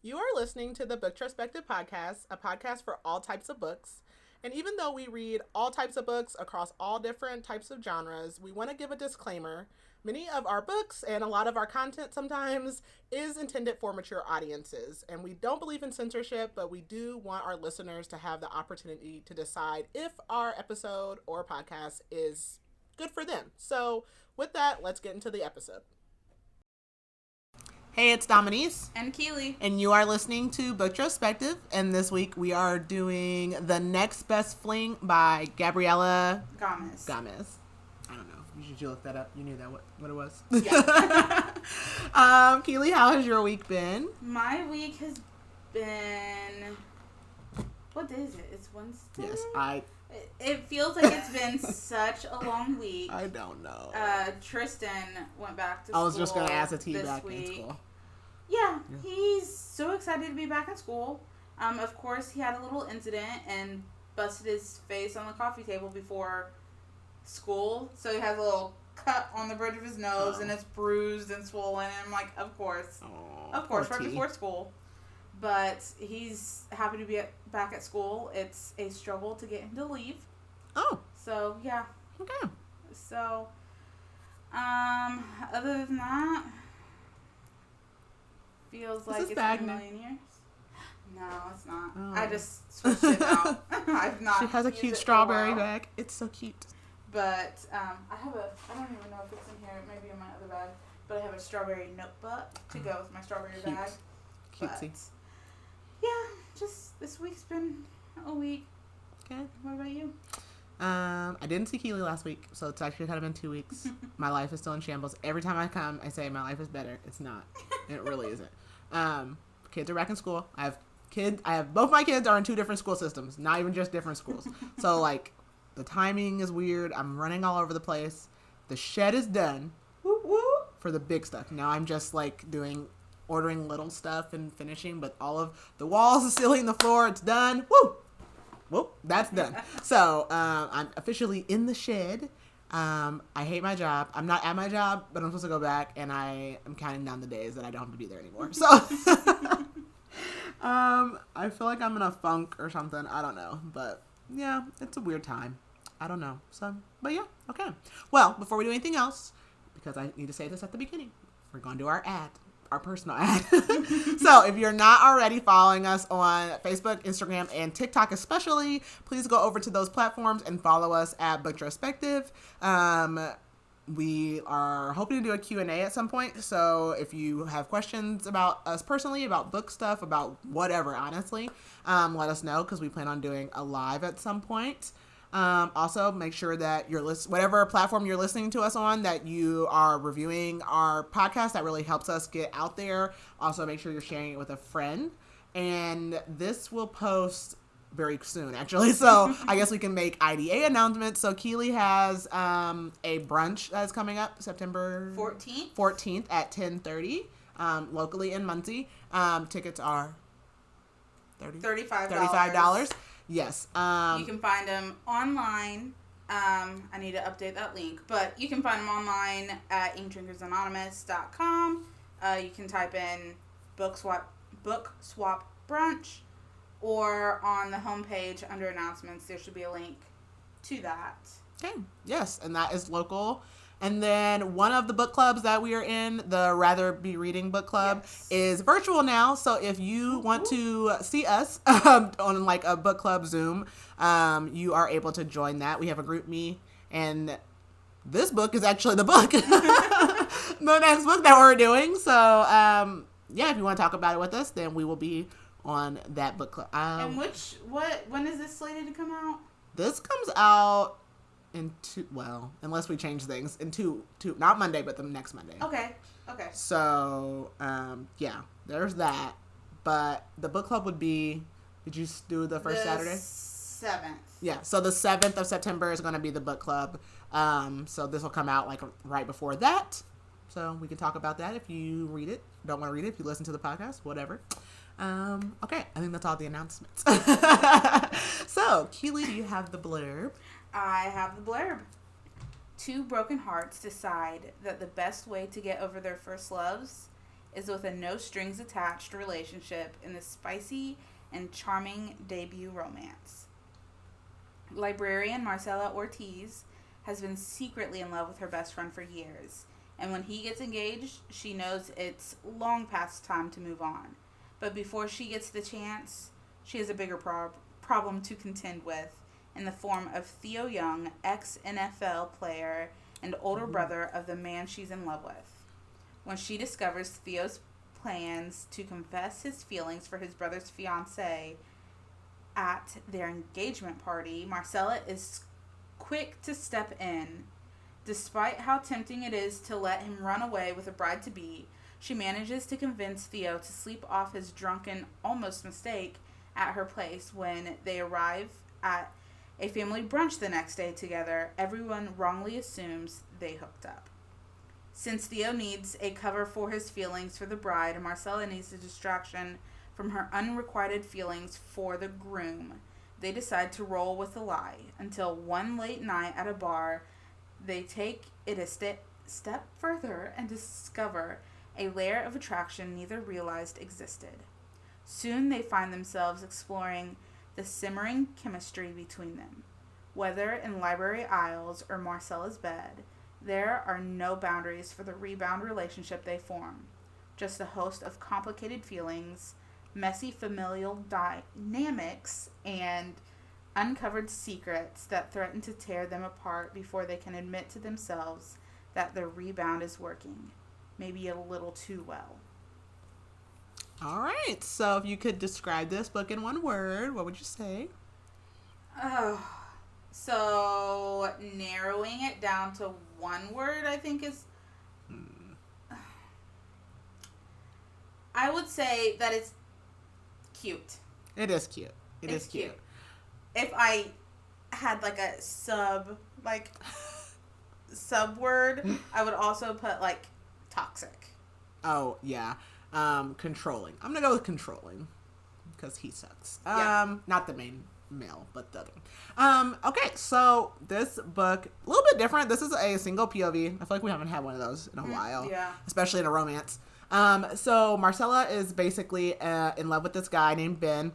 You are listening to the Booktrospective Podcast, a podcast for all types of books. And even though we read all types of books across all different types of genres, we want to give a disclaimer. Many of our books and a lot of our content sometimes is intended for mature audiences. And we don't believe in censorship, but we do want our listeners to have the opportunity to decide if our episode or podcast is good for them. So with that, let's get into the episode. Hey, it's Dominique. And Keely. And you are listening to Booktrospective. And this week we are doing The Next Best Fling by Gabriella Gamez. I don't know. Did you look that up? You knew that what it was? Yeah. Keely, how has your week been? My week has been... What day is it? It's Wednesday? Yes, It feels like it's been such a long week. I don't know. Tristan went back to school. I was just going to ask if he's back week. in school. Yeah, he's so excited to be back at school. Of course, he had a little incident and busted his face on the coffee table before school. So he has a little cut on the bridge of his nose and it's bruised and swollen. And I'm like, of course, right before school. But he's happy to be back at school. It's a struggle to get him to leave. Oh. So, yeah. Okay. So, other than that, feels like it's been a million years. No, it's not. Oh. I just switched it out. I've not. She has a cute strawberry bag. It's so cute. But I don't even know if it's in here. It may be in my other bag. But I have a strawberry notebook to go with my strawberry bag. Cutesy. But, yeah, just this week's been a week. Okay. What about you? I didn't see Keely last week, so it's actually kind of been 2 weeks. My life is still in shambles. Every time I come, I say my life is better. It's not. It really isn't. Kids are back in school. I have both my kids are in 2 different school systems, not even just different schools. So like the timing is weird. I'm running all over the place. The shed is done. Woo woo. For the big stuff. Now I'm just like ordering little stuff and finishing, but all of the walls, the ceiling, the floor, it's done. Woo! Whoop, that's done. So, I'm officially in the shed. I hate my job. I'm not at my job, but I'm supposed to go back, and I am counting down the days that I don't have to be there anymore. So, I feel like I'm in a funk or something. I don't know. But, yeah, it's a weird time. I don't know. So, but yeah, okay. Well, before we do anything else, because I need to say this at the beginning, we're going to do our personal ad. So if you're not already following us on Facebook, Instagram, and TikTok especially, please go over to those platforms and follow us at Booktrospective. We are hoping to do a Q&A at some point. So if you have questions about us personally, about book stuff, about whatever, honestly, let us know because we plan on doing a live at some point. Also, make sure that whatever platform you're listening to us on, that you are reviewing our podcast. That really helps us get out there. Also, make sure you're sharing it with a friend. And this will post very soon, actually. So I guess we can make IDA announcements. So Keely has a brunch that's coming up September 14th at 10:30 locally in Muncie. Tickets are $35. Yes. You can find them online. I need to update that link. But you can find them online at inkdrinkersanonymous.com. You can type in book swap brunch, or on the homepage under announcements, there should be a link to that. Okay. Yes. And that is local. And then one of the book clubs that we are in, the Rather Be Reading book club, is virtual now. So if you want to see us on like a book club Zoom, you are able to join that. We have a group me, and this book is actually the book, the next book that we're doing. So yeah, if you want to talk about it with us, then we will be on that book club. And when is this slated to come out? This comes out unless we change things, not Monday, but the next Monday. Okay. So, yeah, there's that. But the book club would be, did you do the first Saturday? 7th. Yeah, so the 7th of September is going to be the book club. So this will come out like right before that. So we can talk about that if you read it. Don't want to read it, if you listen to the podcast, whatever. Okay, I think that's all the announcements. So, Keely, do you have the blurb? I have the blurb. 2 broken hearts decide that the best way to get over their first loves is with a no-strings-attached relationship in the spicy and charming debut romance. Librarian Marcela Ortiz has been secretly in love with her best friend for years, and when he gets engaged, she knows it's long past time to move on. But before she gets the chance, she has a bigger problem to contend with in the form of Theo Young, ex-NFL player and older brother of the man she's in love with. When she discovers Theo's plans to confess his feelings for his brother's fiancée at their engagement party, Marcela is quick to step in. Despite how tempting it is to let him run away with a bride-to-be, she manages to convince Theo to sleep off his drunken almost mistake at her place. When they arrive at a family brunch the next day together, everyone wrongly assumes they hooked up. Since Theo needs a cover for his feelings for the bride, and Marcela needs a distraction from her unrequited feelings for the groom, they decide to roll with the lie until one late night at a bar, they take it a step further and discover a layer of attraction neither realized existed. Soon they find themselves exploring the simmering chemistry between them. Whether in library aisles or Marcela's bed, there are no boundaries for the rebound relationship they form. Just a host of complicated feelings, messy familial dynamics, and uncovered secrets that threaten to tear them apart before they can admit to themselves that their rebound is working. Maybe a little too well. All right. So if you could describe this book in one word, what would you say? Oh, so narrowing it down to one word, I think is... I would say that it's cute. It is cute. It is cute. If I had like a sub word, I would also put like toxic. Oh, yeah. Controlling. I'm going to go with controlling because he sucks. Yeah. Not the main male, but the other one. Okay, so this book, a little bit different. This is a single POV. I feel like we haven't had one of those in a while. Yeah. Especially in a romance. So Marcela is basically in love with this guy named Ben.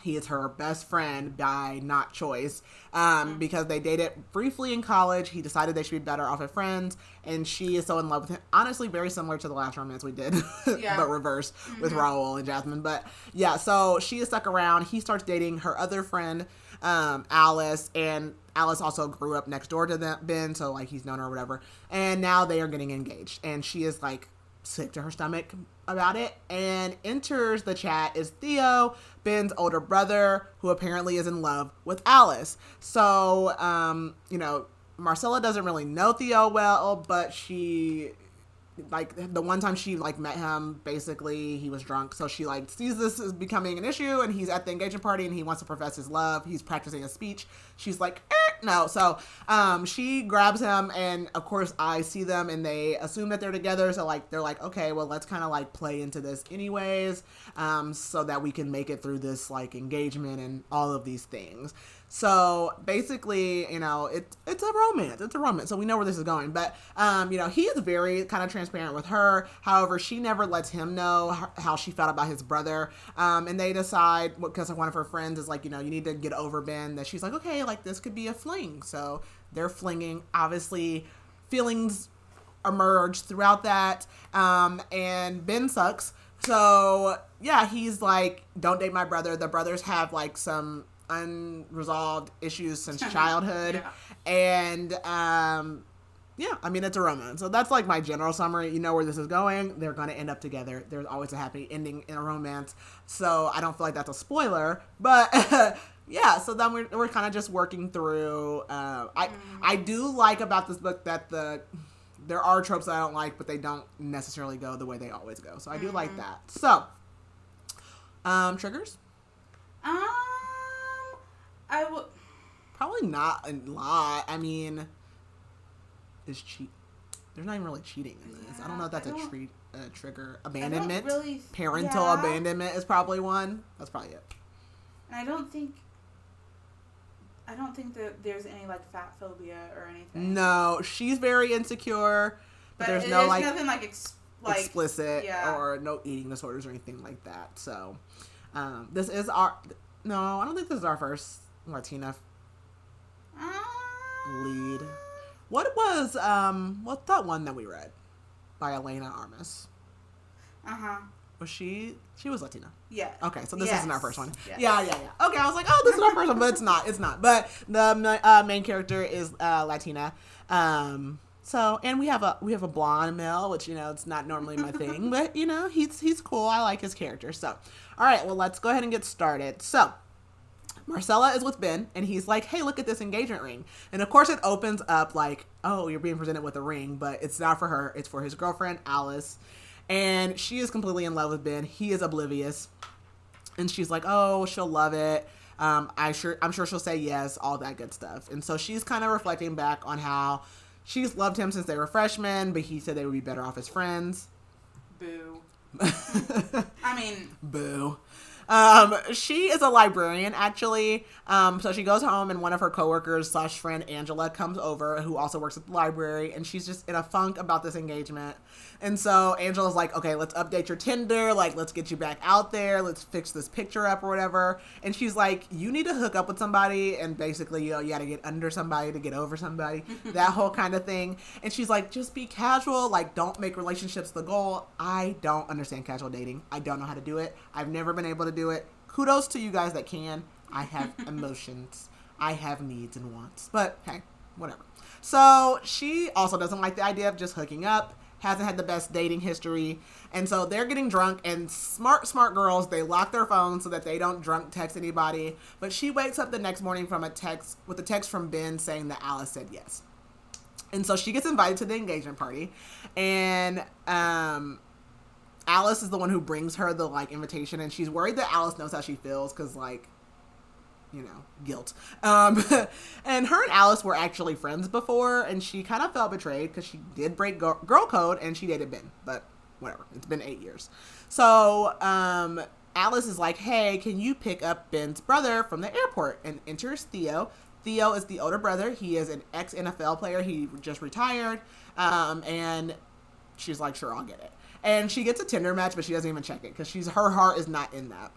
He is her best friend by not choice, because they dated briefly in college. He decided they should be better off as friends, and she is so in love with him. Honestly, very similar to the last romance we did, but reverse with Raul and Jasmine. But yeah, so she is stuck around. He starts dating her other friend, Alice, and Alice also grew up next door to Ben, so like he's known her or whatever. And now they are getting engaged, and she is like sick to her stomach about it, and enters the chat is Theo, Ben's older brother, who apparently is in love with Alice. So, Marcela doesn't really know Theo well, but she, like, the one time she, like, met him, basically, he was drunk, so she, like, sees this as becoming an issue, and he's at the engagement party, and he wants to profess his love. He's practicing a speech. She's like, no. So, she grabs him, and, of course, I see them, and they assume that they're together, so, like, they're like, okay, well, let's kind of, like, play into this anyways, so that we can make it through this, like, engagement and all of these things. So basically, it's a romance. It's a romance. So we know where this is going. But, he is very kind of transparent with her. However, she never lets him know how she felt about his brother. And they decide, because one of her friends is like, you need to get over Ben, that she's like, okay, like this could be a fling. So they're flinging. Obviously, feelings emerge throughout that. And Ben sucks. So, yeah, he's like, don't date my brother. The brothers have like some unresolved issues since childhood. And it's a romance. So that's like my general summary. You know where this is going. They're going to end up together. There's always a happy ending in a romance, so I don't feel like that's a spoiler, but yeah, so then we're kind of just working through. I do like about this book that there are tropes that I don't like, but they don't necessarily go the way they always go, so I do like that. So triggers, I would probably not a lot. I mean, there's not even really cheating in this. I don't know if that's a trigger. Abandonment, parental abandonment is probably one. That's probably it. And I don't think that there's any like fat phobia or anything. No, she's very insecure, but there's no like nothing like explicit or no eating disorders or anything like that. So this is I don't think this is our first Latina lead. What was what's that one that we read by Elena Armas? Was she was Latina? Yeah. Okay, so this isn't our first one. Yes. Yeah. Okay, I was like, oh, this is our first one, but it's not. But the main character is Latina. So, and we have a blonde male, which, it's not normally my thing, but, he's cool. I like his character. So, all right, well, let's go ahead and get started. So, Marcela is with Ben, and he's like, hey, look at this engagement ring. And, of course, it opens up like, oh, you're being presented with a ring, but it's not for her. It's for his girlfriend, Alice. And she is completely in love with Ben. He is oblivious. And she's like, oh, she'll love it. I'm sure she'll say yes, all that good stuff. And so she's kind of reflecting back on how she's loved him since they were freshmen, but he said they would be better off as friends. Boo. I mean, boo. She is a librarian, actually. So she goes home, and one of her coworkers / friend, Angela, comes over, who also works at the library, and she's just in a funk about this engagement. And so Angela's like, okay, let's update your Tinder. Like, let's get you back out there. Let's fix this picture up or whatever. And she's like, you need to hook up with somebody. And basically, you got to get under somebody to get over somebody. That whole kind of thing. And she's like, just be casual. Like, don't make relationships the goal. I don't understand casual dating. I don't know how to do it. I've never been able to do it. Kudos to you guys that can. I have emotions. I have needs and wants. But hey, whatever. So she also doesn't like the idea of just hooking up. Hasn't had the best dating history. And so they're getting drunk, and smart girls, they lock their phones so that they don't drunk text anybody. But she wakes up the next morning with a text from Ben saying that Alice said yes. And so she gets invited to the engagement party, and Alice is the one who brings her the invitation, and she's worried that Alice knows how she feels because guilt. And her and Alice were actually friends before, and she kind of felt betrayed because she did break girl code and she dated Ben, but whatever. It's been 8 years. So Alice is like, hey, can you pick up Ben's brother from the airport? And enters Theo. Theo is the older brother. He is an ex-NFL player. He just retired. And she's like, sure, I'll get it. And she gets a Tinder match, but she doesn't even check it because her heart is not in that.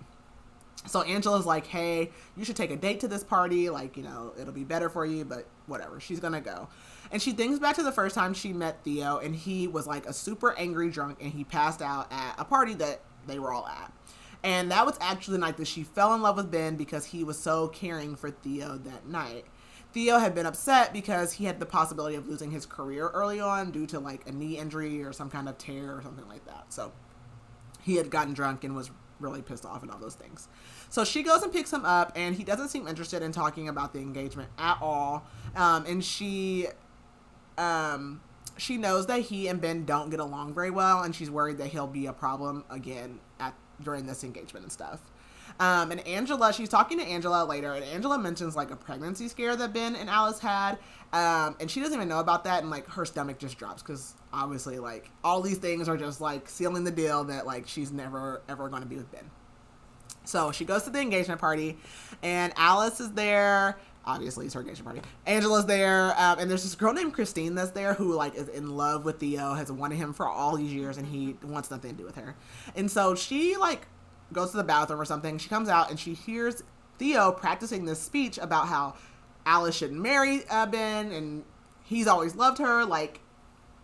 So Angela's like, hey, you should take a date to this party. It'll be better for you, but whatever. She's going to go. And she thinks back to the first time she met Theo, and he was a super angry drunk, and he passed out at a party that they were all at. And that was actually the night that she fell in love with Ben because he was so caring for Theo that night. Theo had been upset because he had the possibility of losing his career early on due to a knee injury or some kind of tear or something like that. So he had gotten drunk and was really pissed off and all those things. So she goes and picks him up, and he doesn't seem interested in talking about the engagement at all. And she knows that he and Ben don't get along very well, and she's worried that he'll be a problem again during this engagement and stuff. And Angela, she's talking to Angela later, and Angela mentions a pregnancy scare that Ben and Alice had. And she doesn't even know about that, and her stomach just drops because obviously all these things are just sealing the deal that she's never ever going to be with Ben. So she goes to the engagement party, and Alice is there. Obviously, it's her engagement party. Angela's there, and there's this girl named Christine that's there who is in love with Theo, has wanted him for all these years, and he wants nothing to do with her. And so she goes to the bathroom or something. She comes out and she hears Theo practicing this speech about how Alice shouldn't marry Ben, and he's always loved her.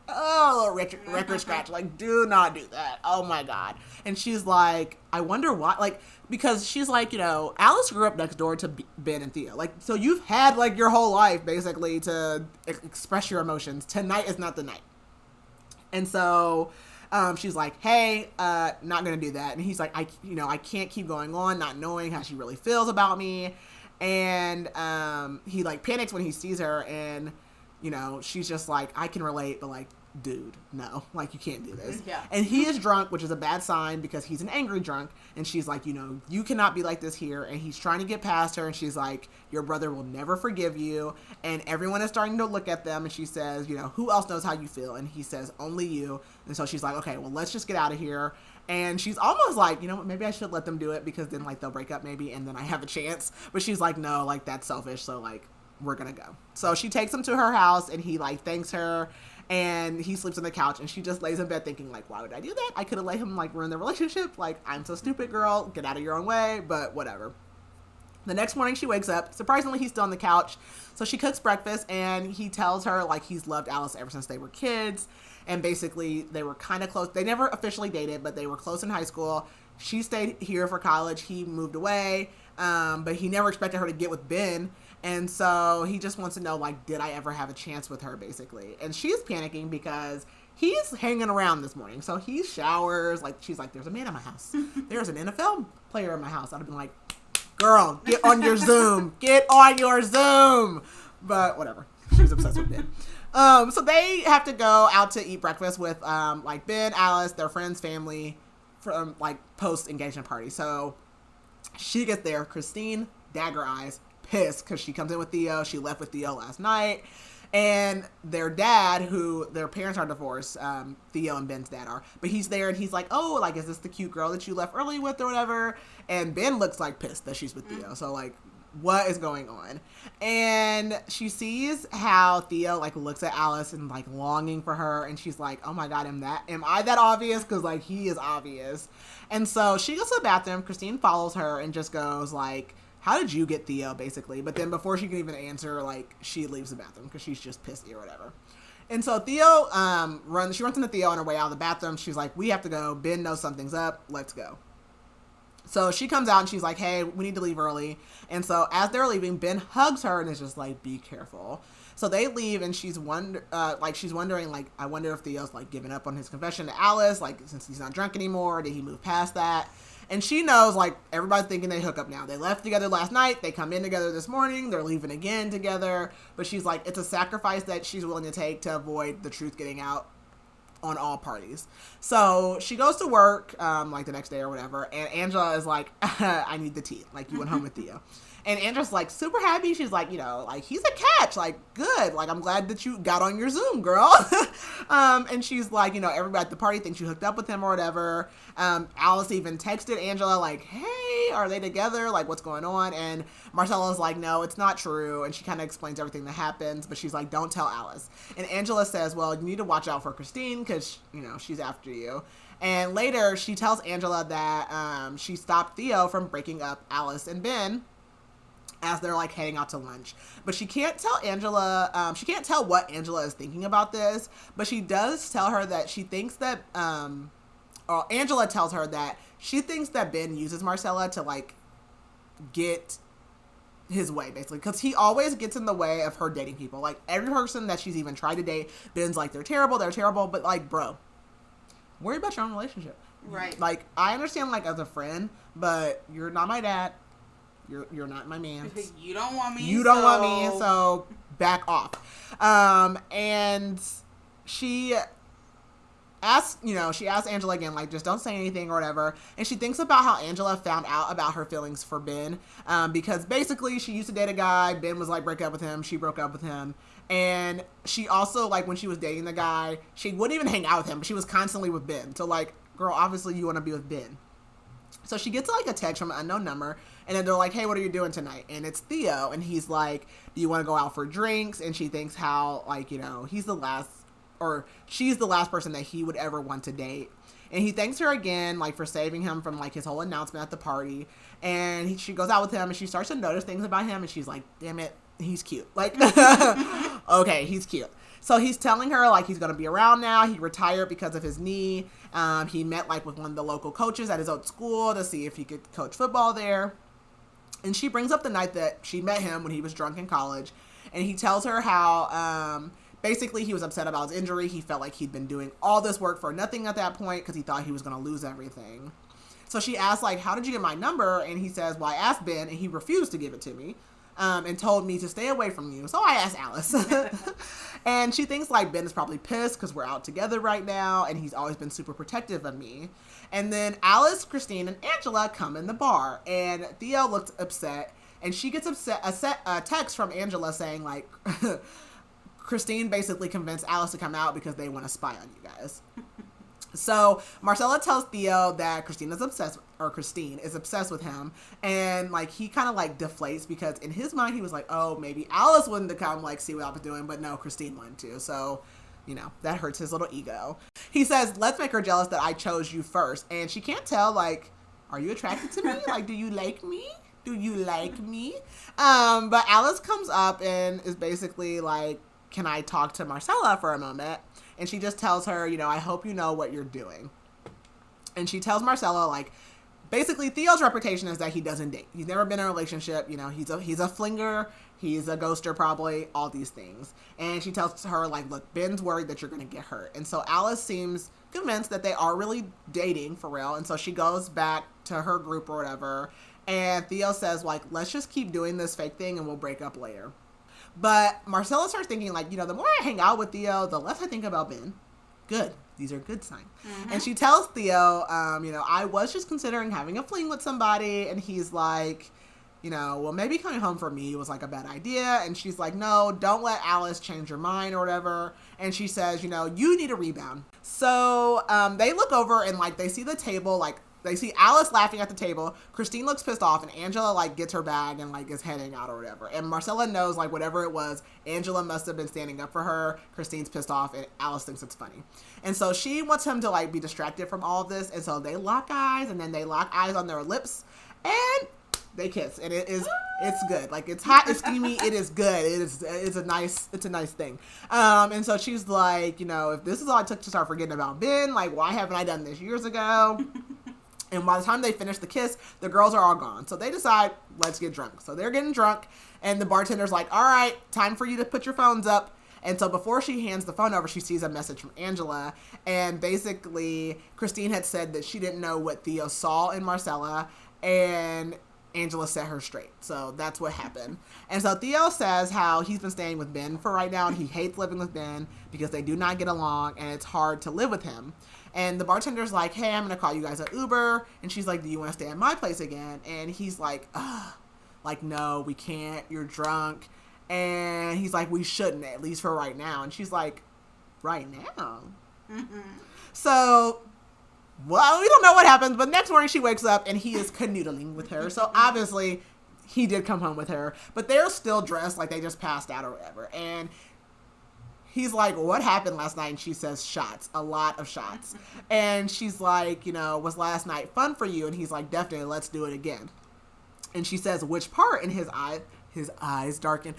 Record scratch. Do not do that. Oh my God. And she's like, I wonder why. Because she's Alice grew up next door to Ben and Theo. So you've had your whole life basically to express your emotions. Tonight is not the night. And so she's like, hey, not gonna do that. And he's like, I can't keep going on not knowing how she really feels about me. And he panics when he sees her, and she's just like, I can relate, but dude, no, you can't do this. Yeah. And he is drunk, which is a bad sign because he's an angry drunk. And she's like, you cannot be like this here. And he's trying to get past her, and she's like, your brother will never forgive you. And everyone is starting to look at them, and she says, who else knows how you feel? And he says, only you. And so she's like, okay, well, let's just get out of here. And she's almost like, maybe I should let them do it because then they'll break up maybe, and then I have a chance. But she's like, no, that's selfish. So we're gonna go. So she takes him to her house, and he like thanks her, and he sleeps on the couch, and she just lays in bed thinking like, why would I do that? I could have let him like ruin the relationship. Like, I'm so stupid, girl. Get out of your own way. But whatever. The next morning she wakes up. Surprisingly, he's still on the couch. So she cooks breakfast, and he tells her like he's loved Alice ever since they were kids. And basically they were kind of close. They never officially dated, but they were close in high school. She stayed here for college. He moved away. But he never expected her to get with Ben. And so he just wants to know, like, did I ever have a chance with her, basically? And she's panicking because he's hanging around this morning. So he showers. Like, she's like, there's a man in my house. There's an NFL player in my house. I'd have been like, girl, get on your Zoom. Get on your Zoom. But whatever. She's obsessed with Ben. So they have to go out to eat breakfast with, like, Ben, Alice, their friends, family, from, like, post-engagement party. So she gets there. Christine, dagger eyes, pissed because she comes in with Theo. She left with Theo last night. And their dad, who their parents are divorced, Theo and Ben's dad are, but he's there and he's like, oh, like, is this the cute girl that you left early with or whatever? And Ben looks like pissed that she's with Theo. So, like, what is going on? And she sees how Theo like looks at Alice and like longing for her, and she's like, oh my god, am I that obvious? Because like he is obvious. And so she goes to the bathroom. Christine follows her and just goes like, how did you get Theo, basically? But then before she can even answer, like, she leaves the bathroom because she's just pissy or whatever. And so Theo runs into Theo on her way out of the bathroom. She's like, we have to go. Ben knows something's up. Let's go. So she comes out and she's like, hey, we need to leave early. And so as they're leaving, Ben hugs her and is just like, be careful. So they leave, and she's wondering, like, I wonder if Theo's like giving up on his confession to Alice, like, since he's not drunk anymore. Did he move past that? And she knows, like, everybody's thinking they hook up now. They left together last night. They come in together this morning. They're leaving again together. But she's like, it's a sacrifice that she's willing to take to avoid the truth getting out on all parties. So she goes to work, like, the next day or whatever. And Angela is like, I need the tea. Like, you went home with Theo. And Angela's like super happy. She's like, you know, like, he's a catch. Like, good. Like, I'm glad that you got on your Zoom, girl. And she's like, you know, everybody at the party thinks you hooked up with him or whatever. Alice even texted Angela like, hey, are they together? Like, what's going on? And Marcela's like, no, it's not true. And she kind of explains everything that happens. But she's like, don't tell Alice. And Angela says, well, you need to watch out for Christine because, you know, she's after you. And later she tells Angela that she stopped Theo from breaking up Alice and Ben as they're like heading out to lunch. But she can't tell Angela, she can't tell what Angela is thinking about this, but she does tell her that she thinks that, or Angela tells her that she thinks that Ben uses Marcela to like get his way, basically, because he always gets in the way of her dating people. Like, every person that she's even tried to date, Ben's like, they're terrible, but like, bro, worry about your own relationship. Right. Like, I understand, like, as a friend, but you're not my dad. You're not my man. You don't want me. You don't want me, so back off. And she asks Angela again, like, just don't say anything or whatever. And she thinks about how Angela found out about her feelings for Ben, because basically she used to date a guy. Ben was like, break up with him. She broke up with him. And she also, like, when she was dating the guy, she wouldn't even hang out with him, but she was constantly with Ben. So, like, girl, obviously you want to be with Ben. So she gets, like, a text from an unknown number, and then they're like, hey, what are you doing tonight? And it's Theo, and he's like, do you want to go out for drinks? And she thinks how, like, you know, she's the last person that he would ever want to date. And he thanks her again, like, for saving him from, like, his whole announcement at the party. And she goes out with him, and she starts to notice things about him, and she's like, damn it, he's cute. Like, okay, he's cute. So he's telling her, like, he's going to be around now. He retired because of his knee. He met, like, with one of the local coaches at his old school to see if he could coach football there. And she brings up the night that she met him when he was drunk in college. And he tells her how, basically, he was upset about his injury. He felt like he'd been doing all this work for nothing at that point because he thought he was going to lose everything. So she asks, like, how did you get my number? And he says, well, I asked Ben, and he refused to give it to me. And told me to stay away from you. So I asked Alice. And she thinks, like, Ben is probably pissed because we're out together right now, and he's always been super protective of me. And then Alice, Christine, and Angela come in the bar, and Theo looks upset, and she gets a text from Angela saying, like, Christine basically convinced Alice to come out because they want to spy on you guys. So Marcela tells Theo that Christine is obsessed with him, and like he kind of like deflates because in his mind he was like, oh, maybe Alice wanted to come like see what I was doing, but no, Christine wanted to. So, you know, that hurts his little ego. He says, let's make her jealous that I chose you first, and she can't tell, like, are you attracted to me? Like, do you like me? Do you like me? But Alice comes up and is basically like, can I talk to Marcela for a moment? And she just tells her, you know, I hope you know what you're doing. And she tells Marcela, like, basically Theo's reputation is that he doesn't date. He's never been in a relationship. You know, he's a flinger. He's a ghoster, probably, all these things. And she tells her, like, look, Ben's worried that you're going to get hurt. And so Alice seems convinced that they are really dating for real. And so she goes back to her group or whatever. And Theo says, like, let's just keep doing this fake thing and we'll break up later. But Marcela starts thinking, like, you know, the more I hang out with Theo, the less I think about Ben. Good. These are good signs. Mm-hmm. And she tells Theo, you know, I was just considering having a fling with somebody. And he's like, you know, well, maybe coming home for me was like a bad idea. And she's like, no, don't let Alice change your mind or whatever. And she says, you know, you need a rebound. So they look over and like they see the table, like, they see Alice laughing at the table. Christine looks pissed off, and Angela, like, gets her bag and, like, is heading out or whatever. And Marcela knows, like, whatever it was, Angela must have been standing up for her. Christine's pissed off, and Alice thinks it's funny. And so she wants him to, like, be distracted from all of this. And so they lock eyes, and then they lock eyes on their lips, and they kiss. And it's good. Like, it's hot, it's steamy, it is good. It's a nice thing. And so she's like, you know, if this is all it took to start forgetting about Ben, like, why haven't I done this years ago? And by the time they finish the kiss, the girls are all gone. So they decide, let's get drunk. So they're getting drunk, and the bartender's like, all right, time for you to put your phones up. And so before she hands the phone over, she sees a message from Angela. And basically, Christine had said that she didn't know what Theo saw in Marcela, and Angela set her straight. So that's what happened. And so Theo says how he's been staying with Ben for right now, and he hates living with Ben because they do not get along, and it's hard to live with him. And the bartender's like, hey, I'm going to call you guys an Uber. And she's like, do you want to stay at my place again? And he's like, like, no, we can't. You're drunk. And he's like, we shouldn't, at least for right now. And she's like, right now? Mm-hmm. So, well, we don't know what happens. But next morning she wakes up and he is canoodling with her. So obviously he did come home with her. But they're still dressed like they just passed out or whatever. And he's like, what happened last night? And she says, shots, a lot of shots. And she's like, you know, was last night fun for you? And he's like, definitely, let's do it again. And she says, which part? And his eyes darken.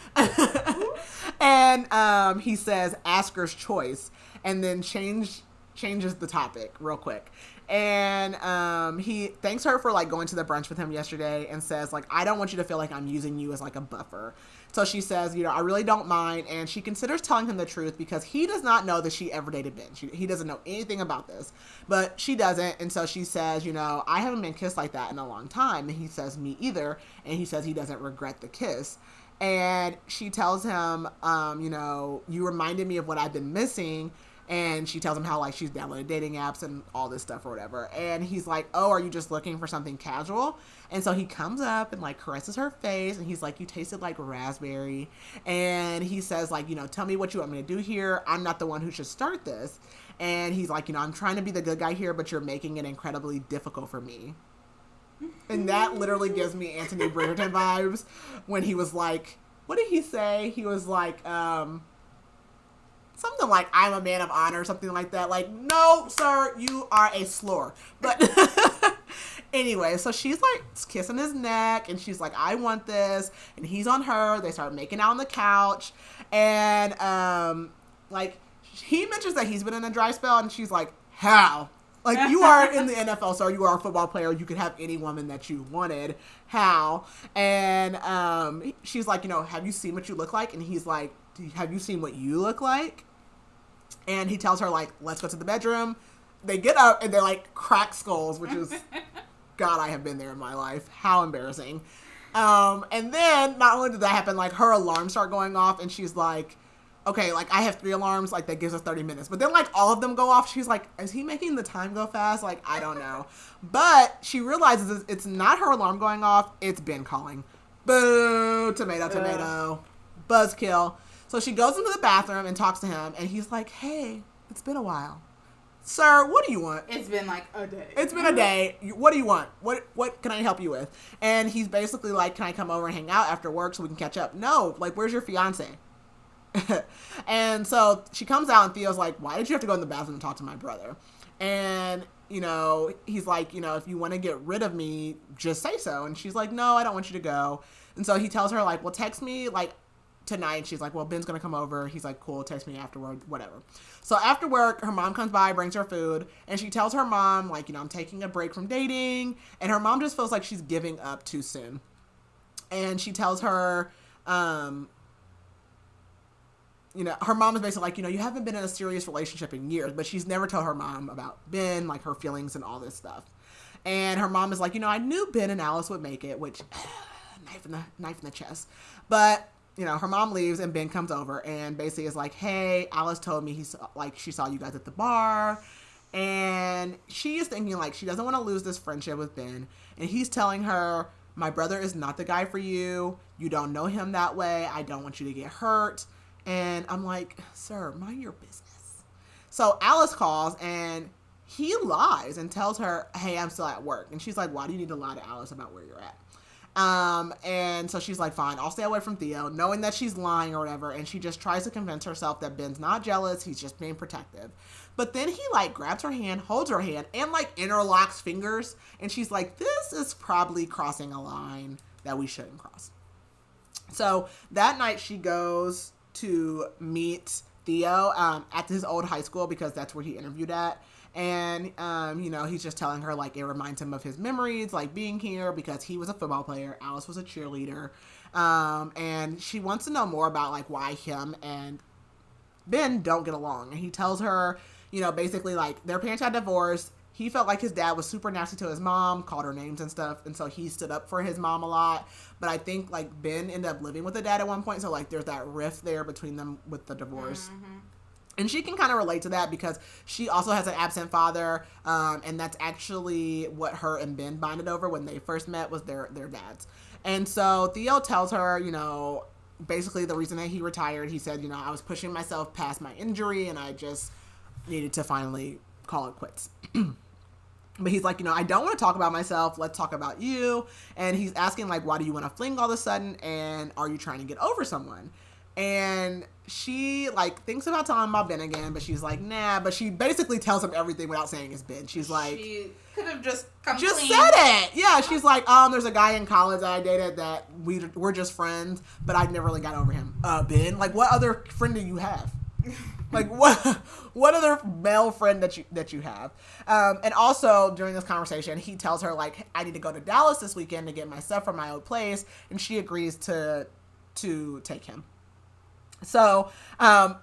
And he says, asker's choice. And then changes the topic real quick. And he thanks her for like going to the brunch with him yesterday and says, like, I don't want you to feel like I'm using you as like a buffer. So she says, you know, I really don't mind. And she considers telling him the truth because he does not know that she ever dated Ben. He doesn't know anything about this, but she doesn't. And so she says, you know, I haven't been kissed like that in a long time. And he says, me either. And he says he doesn't regret the kiss. And she tells him, you know, you reminded me of what I've been missing. And she tells him how, like, she's downloaded dating apps and all this stuff or whatever. And he's like, oh, are you just looking for something casual? And so he comes up and, like, caresses her face. And he's like, you tasted like raspberry. And he says, like, you know, tell me what you want me to do here. I'm not the one who should start this. And he's like, you know, I'm trying to be the good guy here, but you're making it incredibly difficult for me. And that literally gives me Anthony Bridgerton vibes when he was like, what did he say? He was like, something like, I'm a man of honor, something like that. Like, no, sir, you are a slur. But anyway, so she's like kissing his neck and she's like, I want this. And he's on her. They start making out on the couch. And like, he mentions that he's been in a dry spell and she's like, how? Like, you are in the NFL, sir. You are a football player. You could have any woman that you wanted. How? And she's like, you know, have you seen what you look like? And he's like, have you seen what you look like? And he tells her, like, let's go to the bedroom. They get up and they're like cracked skulls, which is, God, I have been there in my life. How embarrassing. And then not only did that happen, like, her alarms start going off and she's like, okay, like, I have 3 alarms, like, that gives us 30 minutes. But then, like, all of them go off. She's like, is he making the time go fast? Like, I don't know. But she realizes it's not her alarm going off. It's Ben calling. Boo, tomato, tomato. Buzzkill. So she goes into the bathroom and talks to him. And he's like, hey, it's been a while. sir, what do you want? It's been like a day. It's been a day. What do you want? What can I help you with? And he's basically like, can I come over and hang out after work so we can catch up? No, like, where's your fiance? And so she comes out and Theo's like, why did you have to go in the bathroom and talk to my brother? And, you know, he's like, you know, if you want to get rid of me, just say so. And she's like, no, I don't want you to go. And so he tells her, like, well, text me, like, tonight. She's like, well, Ben's going to come over. He's like, cool, text me afterward, whatever. So after work, her mom comes by, brings her food, and she tells her mom, like, you know, I'm taking a break from dating. And her mom just feels like she's giving up too soon. And she tells her, you know, her mom is basically like, you know, you haven't been in a serious relationship in years, but she's never told her mom about Ben, like her feelings and all this stuff. And her mom is like, you know, I knew Ben and Alice would make it, which knife in the chest. But, you know, her mom leaves and Ben comes over and basically is like, hey, Alice told me she saw you guys at the bar. And she is thinking like she doesn't want to lose this friendship with Ben. And he's telling her, my brother is not the guy for you. You don't know him that way. I don't want you to get hurt. And I'm like, sir, mind your business. So Alice calls and he lies and tells her, hey, I'm still at work. And she's like, why do you need to lie to Alice about where you're at? And so she's like, fine, I'll stay away from Theo, knowing that she's lying or whatever. And she just tries to convince herself that Ben's not jealous. He's just being protective. But then he like grabs her hand, holds her hand, and like interlocks fingers. And she's like, this is probably crossing a line that we shouldn't cross. So that night she goes to meet Theo at his old high school because that's where he interviewed at. And, you know, he's just telling her, like, it reminds him of his memories, like, being here because he was a football player. Alice was a cheerleader. And she wants to know more about, like, why him and Ben don't get along. And he tells her, you know, basically, like, their parents got divorced. He felt like his dad was super nasty to his mom, called her names and stuff. And so he stood up for his mom a lot. But I think, like, Ben ended up living with the dad at one point. So, like, there's that rift there between them with the divorce. Mm-hmm. And she can kind of relate to that because she also has an absent father. And that's actually what her and Ben bonded over when they first met was their dads. And so Theo tells her, you know, basically the reason that he retired, he said, you know, I was pushing myself past my injury and I just needed to finally call it quits. But he's like, you know, I don't want to talk about myself. Let's talk about you. And he's asking, like, why do you want to fling all of a sudden? And are you trying to get over someone? And she, like, thinks about telling about Ben again, but she's like, nah. But she basically tells him everything without saying it's Ben. She's like... She could have just come just clean. said it. Yeah, she's like, there's a guy in college that I dated that we're just friends, but I never really got over him. Ben? Like, what other friend do you have? Like, what other male friend that you have? And also, during this conversation, he tells her, like, I need to go to Dallas this weekend to get my stuff from my old place, and she agrees to take him. So, but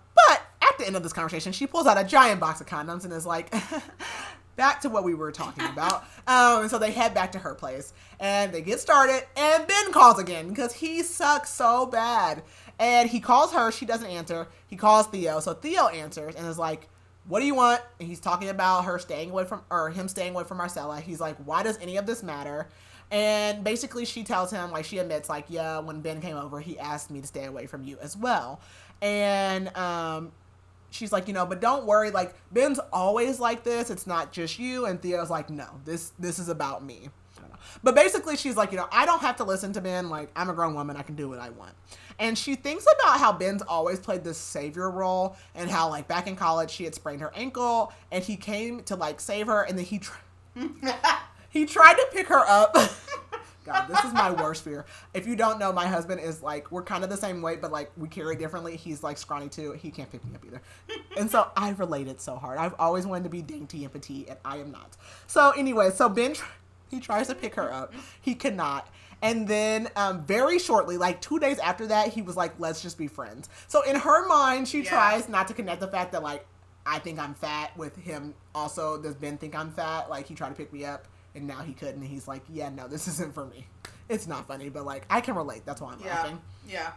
at the end of this conversation, she pulls out a giant box of condoms and is like, back to what we were talking about. And so they head back to her place, and they get started, and Ben calls again because he sucks so bad. And he calls her. She doesn't answer. He calls Theo. So Theo answers and is like, what do you want? And he's talking about him staying away from Marcela. He's like, why does any of this matter? And basically she tells him, like, she admits, like, yeah, when Ben came over, he asked me to stay away from you as well. And she's like, you know, but don't worry. Like, Ben's always like this. It's not just you. And Theo's like, no, this is about me. But basically she's like, you know, I don't have to listen to Ben. Like, I'm a grown woman. I can do what I want. And she thinks about how Ben's always played this savior role and how, like, back in college she had sprained her ankle and he came to, like, save her, and then he tried to pick her up. God, this is my worst fear. If you don't know, my husband is, like, we're kind of the same weight, but, like, we carry differently. He's, like, scrawny too. He can't pick me up either. And so I related so hard. I've always wanted to be dainty and petite, and I am not. So anyway, so Ben, he tries to pick her up. He cannot. And then very shortly, like 2 days after that, he was like, let's just be friends. So in her mind, she tries not to connect the fact that, like, I think I'm fat with him. Also, does Ben think I'm fat? Like, he tried to pick me up and now he couldn't. And he's like, yeah, no, this isn't for me. It's not funny, but, like, I can relate. That's why I'm laughing. Yeah.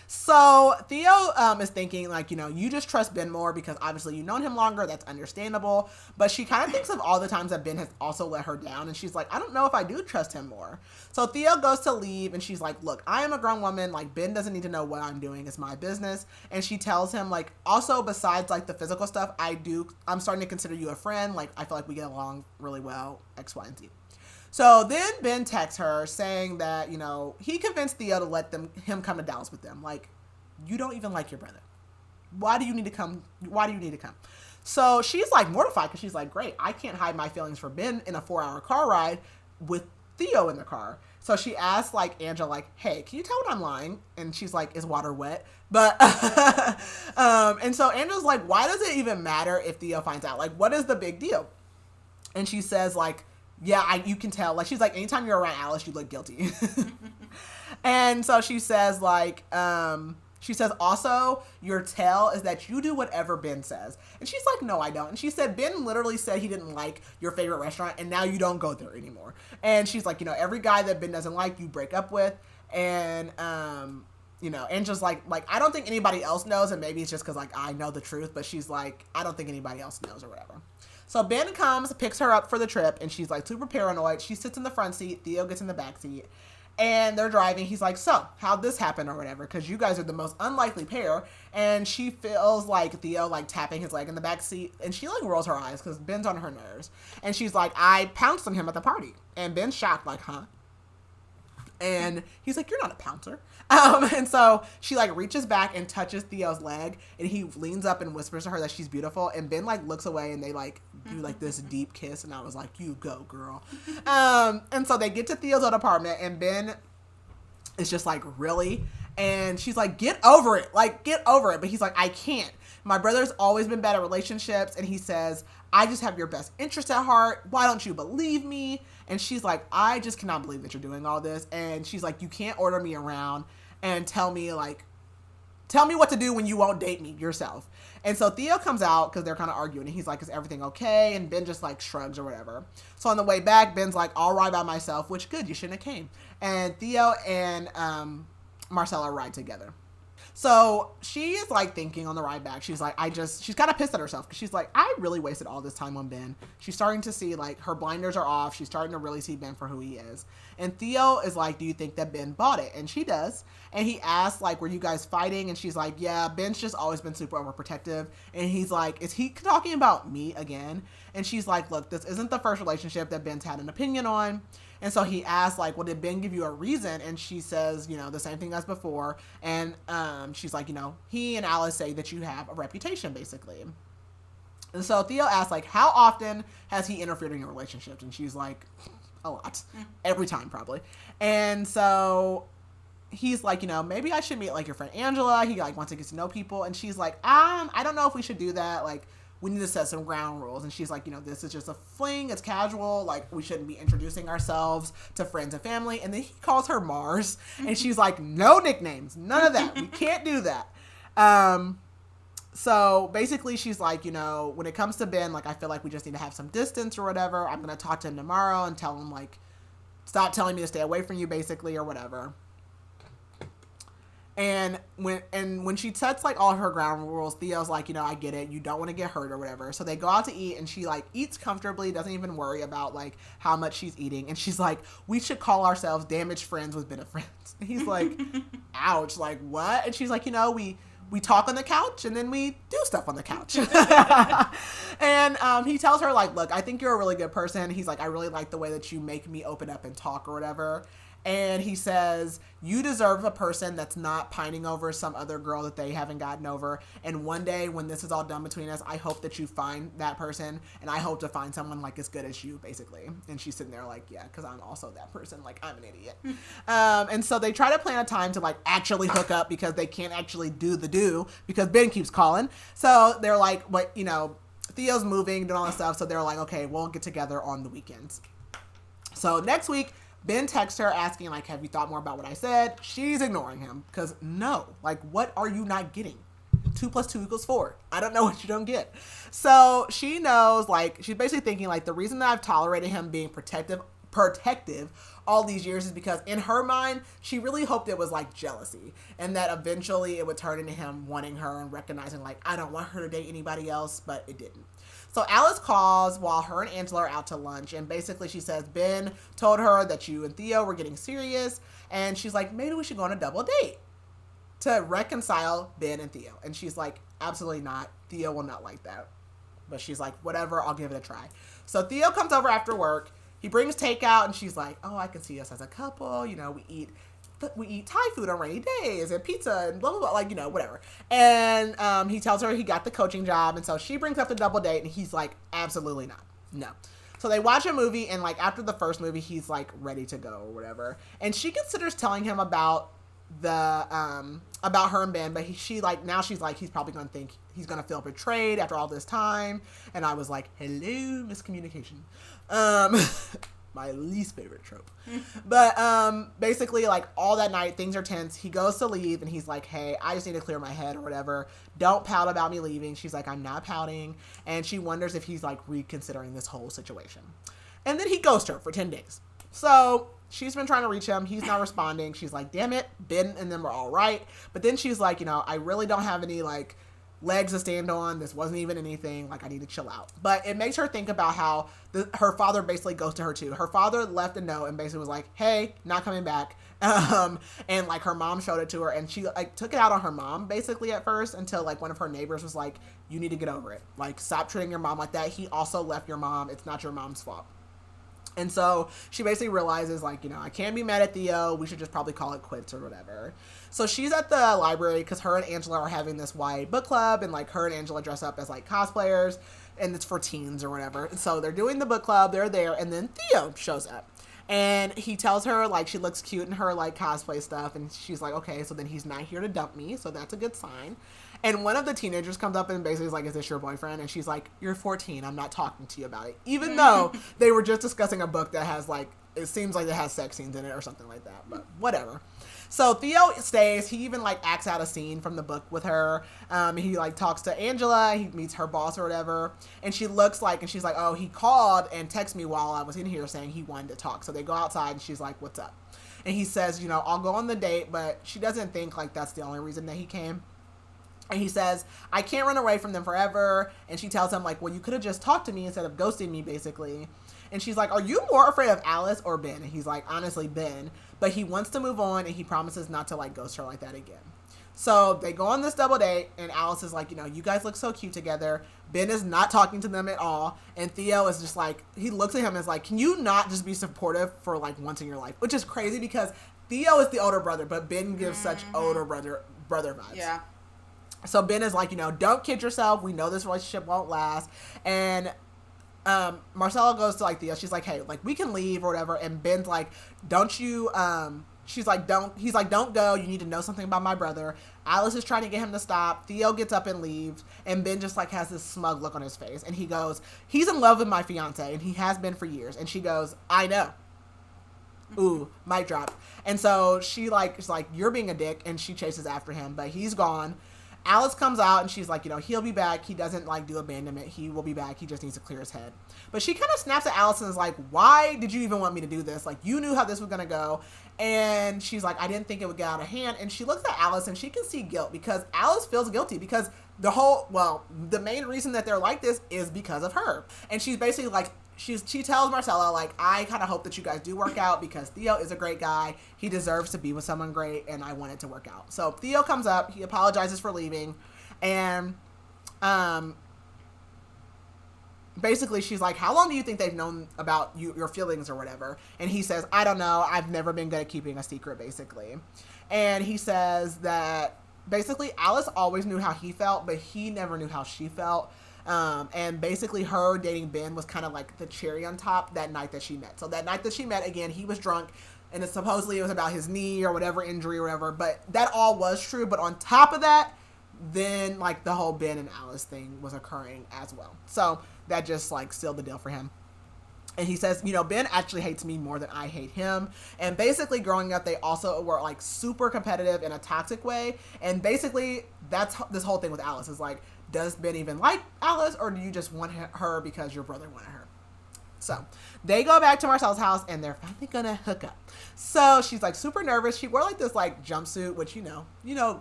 So Theo is thinking like, you just trust Ben more because obviously you've known him longer. That's understandable. But she kind of thinks of all the times that Ben has also let her down. And she's like, I don't know if I do trust him more. So Theo goes to leave and she's like, look, I am a grown woman. Like, Ben doesn't need to know what I'm doing. It's my business. And she tells him like, also besides like the physical stuff, I'm starting to consider you a friend. Like, I feel like we get along really well, X, Y, and Z. So then Ben texts her saying that, he convinced Theo to let him come to Dallas with them. Like, you don't even like your brother. Why do you need to come? So she's like mortified because she's like, great, I can't hide my feelings for Ben in a 4-hour car ride with Theo in the car. So she asks like Angela, like, hey, can you tell when I'm lying? And she's like, is water wet? But, and so Angela's like, why does it even matter if Theo finds out? Like, what is the big deal? And she says like, yeah, you can tell. Like, she's like, anytime you're around Alice, you look guilty. And so she says, like, also, your tell is that you do whatever Ben says. And she's like, no, I don't. And she said, Ben literally said he didn't like your favorite restaurant, and now you don't go there anymore. And she's like, every guy that Ben doesn't like, you break up with. And, and just like, I don't think anybody else knows, and maybe it's just because, like, I know the truth, but she's like, I don't think anybody else knows or whatever. So Ben comes, picks her up for the trip, and she's like super paranoid. She sits in the front seat. Theo gets in the back seat, and they're driving. He's like, so how'd this happen or whatever? Because you guys are the most unlikely pair. And she feels like Theo like tapping his leg in the back seat, and she like rolls her eyes because Ben's on her nerves. And she's like, I pounced on him at the party. And Ben's shocked, like, huh? And he's like, you're not a pouncer. And so she like reaches back and touches Theo's leg, and he leans up and whispers to her that she's beautiful. And Ben like looks away, and they like do like this deep kiss. And I was like, you go, girl. And so they get to Theo's old apartment, and Ben is just like, really? And she's like, get over it. Like, get over it. But he's like, I can't. My brother's always been bad at relationships. And he says, I just have your best interest at heart. Why don't you believe me? And she's like, I just cannot believe that you're doing all this. And she's like, you can't order me around and tell me what to do when you won't date me yourself. And so Theo comes out because they're kind of arguing, and he's like, is everything okay? And Ben just like shrugs or whatever. So on the way back, Ben's like, I'll ride by myself, which good, you shouldn't have came. And Theo and Marcela ride together. So she is like thinking on the ride back, she's like, she's kind of pissed at herself because she's like, I really wasted all this time on Ben. She's starting to see like her blinders are off. She's starting to really see Ben for who he is. And Theo is like, do you think that Ben bought it? And she does. And he asks like, were you guys fighting? And she's like, yeah, Ben's just always been super overprotective. And he's like, is he talking about me again? And she's like, look, this isn't the first relationship that Ben's had an opinion on. And so he asks, like, well, did Ben give you a reason? And she says, the same thing as before. And she's like, he and Alice say that you have a reputation, basically. And so Theo asks, like, how often has he interfered in your relationships? And she's like, a lot. Every time, probably. And so he's like, maybe I should meet, like, your friend Angela. He, like, wants to get to know people. And she's like, I don't know if we should do that. Like, we need to set some ground rules. And she's like, this is just a fling. It's casual. Like, we shouldn't be introducing ourselves to friends and family. And then he calls her Mars. And she's like, no nicknames. None of that. We can't do that. So basically she's like, when it comes to Ben, like, I feel like we just need to have some distance or whatever. I'm going to talk to him tomorrow and tell him, like, stop telling me to stay away from you, basically, or whatever. And when she sets like all her ground rules, Theo's like, I get it. You don't want to get hurt or whatever. So they go out to eat, and she like eats comfortably, doesn't even worry about like how much she's eating. And she's like, we should call ourselves damaged friends with benefits. And he's like, ouch, like what? And she's like, we talk on the couch, and then we do stuff on the couch. And he tells her like, look, I think you're a really good person. He's like, I really like the way that you make me open up and talk or whatever. And he says, you deserve a person that's not pining over some other girl that they haven't gotten over. And one day when this is all done between us, I hope that you find that person. And I hope to find someone like as good as you, basically. And she's sitting there like, yeah, because I'm also that person. Like, I'm an idiot. And so they try to plan a time to like actually hook up because they can't actually do because Ben keeps calling. So they're like, what, Theo's moving, doing all this stuff. So they're like, okay, we'll get together on the weekends. So next week, Ben texts her asking, like, have you thought more about what I said? She's ignoring him because no, like, what are you not getting? 2 + 2 = 4. I don't know what you don't get. So she knows, like, she's basically thinking, like, the reason that I've tolerated him being protective protective all these years is because in her mind, she really hoped it was like jealousy and that eventually it would turn into him wanting her and recognizing like, I don't want her to date anybody else, but it didn't. So Alice calls while her and Angela are out to lunch, and basically she says, Ben told her that you and Theo were getting serious, and she's like, maybe we should go on a double date to reconcile Ben and Theo. And she's like, absolutely not. Theo will not like that. But she's like, whatever, I'll give it a try. So Theo comes over after work. He brings takeout, and she's like, oh, I can see us as a couple. You know, we eat Thai food on rainy days and pizza and blah, blah, blah, like, you know, whatever. And he tells her he got the coaching job. And so she brings up the double date, and he's like, absolutely not. No. So they watch a movie, and like after the first movie, he's like ready to go or whatever. And she considers telling him about her and Ben, but she's like, he's probably going to think he's going to feel betrayed after all this time. And I was like, hello, miscommunication. My least favorite trope. But basically, like, all that night, things are tense. He goes to leave, and he's like, hey, I just need to clear my head or whatever. Don't pout about me leaving. She's like, I'm not pouting. And she wonders if he's, like, reconsidering this whole situation. And then he ghosts her for 10 days. So she's been trying to reach him. He's not responding. She's like, damn it, Ben and them are all right. But then she's like, you know, I really don't have any, like, legs to stand on. This wasn't even anything. Like, I need to chill out. But it makes her think about how her father basically goes to her too. Her father left a note and basically was like, hey, not coming back. And like her mom showed it to her, and she like took it out on her mom basically at first until like one of her neighbors was like, you need to get over it. Like, stop treating your mom like that. He also left your mom. It's not your mom's fault. And so she basically realizes, like, you know, I can't be mad at Theo. We should just probably call it quits or whatever. So she's at the library because her and Angela are having this YA book club, and, like, her and Angela dress up as, like, cosplayers, and it's for teens or whatever. And so they're doing the book club. They're there, and then Theo shows up. And he tells her, like, she looks cute in her, like, cosplay stuff, and she's like, okay, so then he's not here to dump me, so that's a good sign. And one of the teenagers comes up and basically is like, is this your boyfriend? And she's like, you're 14. I'm not talking to you about it. Even though they were just discussing a book that has, like, it seems like it has sex scenes in it or something like that. But whatever. So Theo stays. He even, like, acts out a scene from the book with her. He, like, talks to Angela. He meets her boss or whatever. And she looks like, and she's like, oh, he called and texted me while I was in here saying he wanted to talk. So they go outside, and she's like, what's up? And he says, you know, I'll go on the date. But she doesn't think, like, that's the only reason that he came. And he says, I can't run away from them forever. And she tells him, like, well, you could have just talked to me instead of ghosting me, basically. And she's like, are you more afraid of Alice or Ben? And he's like, honestly, Ben. But he wants to move on, and he promises not to, like, ghost her like that again. So they go on this double date, and Alice is like, you know, you guys look so cute together. Ben is not talking to them at all. And Theo is just like, he looks at him and is like, can you not just be supportive for, like, once in your life? Which is crazy because Theo is the older brother, but Ben gives such older brother vibes. Yeah. So Ben is like, you know, don't kid yourself. We know this relationship won't last. And Marcela goes to, like, Theo. She's like, hey, like, we can leave or whatever. And Ben's like, don't you, he's like, don't go. You need to know something about my brother. Alice is trying to get him to stop. Theo gets up and leaves. And Ben just, like, has this smug look on his face. And he goes, he's in love with my fiancée. And he has been for years. And she goes, I know. Ooh, mic drop. And so she, like, is like, you're being a dick. And she chases after him. But he's gone. Alice comes out, and she's like, you know, he'll be back. He doesn't, like, do abandonment. He will be back. He just needs to clear his head. But she kind of snaps at Alice and is like, why did you even want me to do this? Like, you knew how this was going to go. And she's like, I didn't think it would get out of hand. And she looks at Alice, and she can see guilt because Alice feels guilty because the main reason that they're like this is because of her. And she's basically like, she tells Marcela, like, I kind of hope that you guys do work out because Theo is a great guy. He deserves to be with someone great, and I want it to work out. So Theo comes up. He apologizes for leaving. And basically she's like, how long do you think they've known about your feelings or whatever? And he says, I don't know. I've never been good at keeping a secret, basically. And he says that basically Alice always knew how he felt, but he never knew how she felt. And basically her dating Ben was kind of like the cherry on top that night that she met. So that night that she met, again, he was drunk, and supposedly it was about his knee or whatever injury or whatever, but that all was true. But on top of that, then, like, the whole Ben and Alice thing was occurring as well. So that just, like, sealed the deal for him. And he says, you know, Ben actually hates me more than I hate him. And basically growing up, they also were, like, super competitive in a toxic way. And basically that's this whole thing with Alice is like, does Ben even like Alice, or do you just want her because your brother wanted her? So they go back to Marcel's house and they're finally gonna hook up. So she's like super nervous. She wore like this like jumpsuit, which you know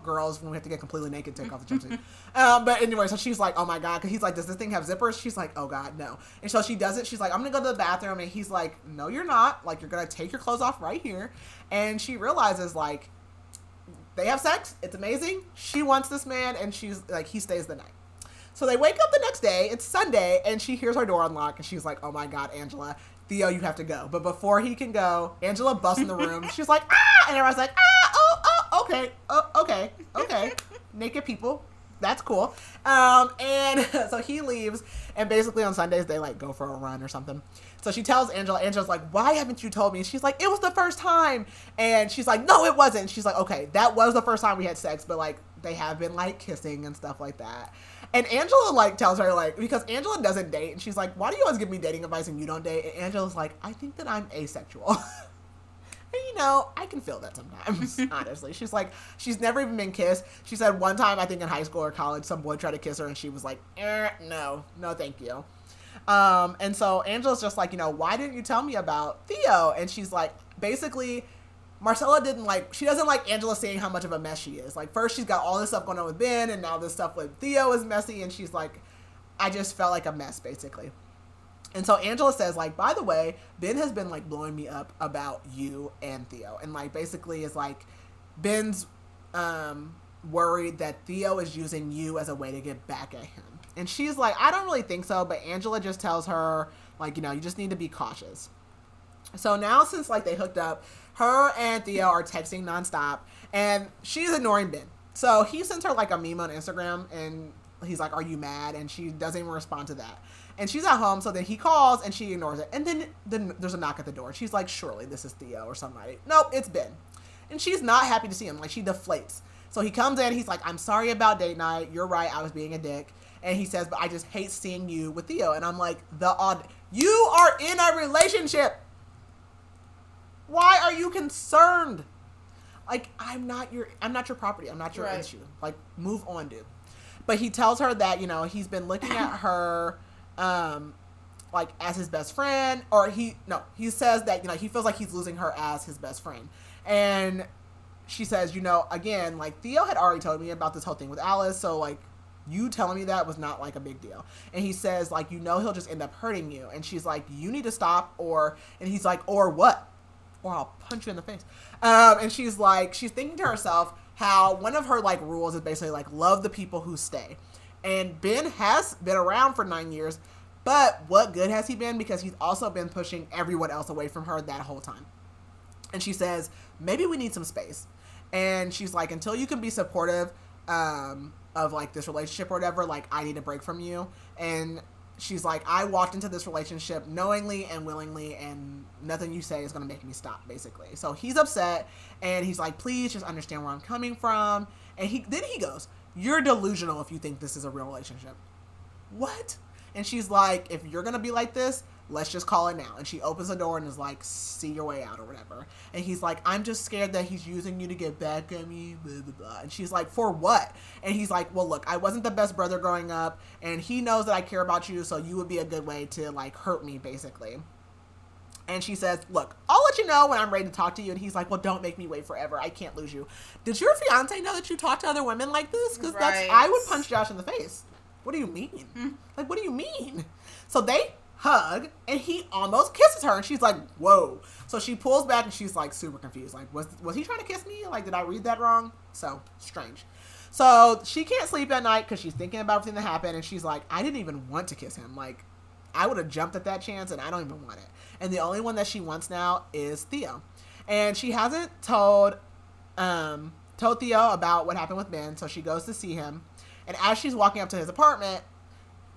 girls when we have to get completely naked take off the jumpsuit. But anyway, so she's like, oh my god, because he's like, does this thing have zippers? She's like, oh god, no. And so she does it. She's like, I'm gonna go to the bathroom, and he's like, no, you're not. Like, you're gonna take your clothes off right here. And she realizes like they have sex. It's amazing. She wants this man, and she's like, he stays the night. So they wake up the next day, it's Sunday, and she hears her door unlock, and she's like, oh my god, Angela, Theo, you have to go. But before he can go, Angela busts in the room. She's like, ah! And everyone's like, okay. Naked people. That's cool. And so he leaves, and basically on Sundays, they like go for a run or something. So she tells Angela's like, why haven't you told me? And she's like, it was the first time. And she's like, no, it wasn't. She's like, okay, that was the first time we had sex, but like, they have been like kissing and stuff like that. And Angela like tells her like, because Angela doesn't date, and she's like, why do you always give me dating advice and you don't date? And Angela's like, I think that I'm asexual. And I can feel that sometimes, honestly. She's like, she's never even been kissed. She said one time, I think in high school or college, some boy tried to kiss her and she was like, no, thank you. And so Angela's just like, why didn't you tell me about Theo? And she's like, basically, Marcela she doesn't like Angela saying how much of a mess she is. Like, first she's got all this stuff going on with Ben, and now this stuff with Theo is messy, and she's like, I just felt like a mess, basically. And so Angela says, like, by the way, Ben has been, like, blowing me up about you and Theo. And, like, basically is, like, Ben's worried that Theo is using you as a way to get back at him. And she's like, I don't really think so, but Angela just tells her, like, you just need to be cautious. So now since, like, they hooked up, her and Theo are texting nonstop, and she's ignoring Ben. So he sends her, like, a meme on Instagram, and he's like, are you mad? And she doesn't even respond to that. And she's at home, so then he calls, and she ignores it. And then there's a knock at the door. She's like, surely this is Theo or somebody. Nope, it's Ben. And she's not happy to see him. Like, she deflates. So he comes in, he's like, I'm sorry about date night. You're right, I was being a dick. And he says, but I just hate seeing you with Theo. And I'm like, you are in a relationship. Why are you concerned? Like, I'm not your property. I'm not your issue. Like, move on, dude. But he tells her that, he's been looking at her, like, as his best friend. Or he says that, he feels like he's losing her as his best friend. And she says, again, like, Theo had already told me about this whole thing with Alice. So, like, you telling me that was not, like, a big deal. And he says, like, he'll just end up hurting you. And she's like, you need to stop. And he's like, or what? Or I'll punch you in the face. And she's like, she's thinking to herself how one of her, like, rules is basically, like, love the people who stay. And Ben has been around for 9 years, but what good has he been? Because he's also been pushing everyone else away from her that whole time. And she says, maybe we need some space. And she's like, until you can be supportive of, like, this relationship or whatever, like, I need a break from you. And she's like, I walked into this relationship knowingly and willingly, and nothing you say is going to make me stop, basically. So he's upset, and he's like, please just understand where I'm coming from. And then he goes, you're delusional if you think this is a real relationship. What? And she's like, if you're going to be like this, let's just call it now. And she opens the door and is like, see your way out or whatever. And he's like, I'm just scared that he's using you to get back at me, blah, blah, blah. And she's like, for what? And he's like, well, look, I wasn't the best brother growing up, and he knows that I care about you, so you would be a good way to, like, hurt me, basically. And she says, look, I'll let you know when I'm ready to talk to you. And he's like, well, don't make me wait forever. I can't lose you. Did your fiance know that you talk to other women like this? Because I would punch Josh in the face. What do you mean? Like, what do you mean? So they hug, and he almost kisses her, and she's like, whoa. So she pulls back, and she's, like, super confused. Like, was he trying to kiss me? Like, did I read that wrong? So, strange. So she can't sleep at night because she's thinking about everything that happened, and she's like, I didn't even want to kiss him. Like, I would have jumped at that chance, and I don't even want it. And the only one that she wants now is Theo. And she hasn't told Theo about what happened with Ben, so she goes to see him. And as she's walking up to his apartment,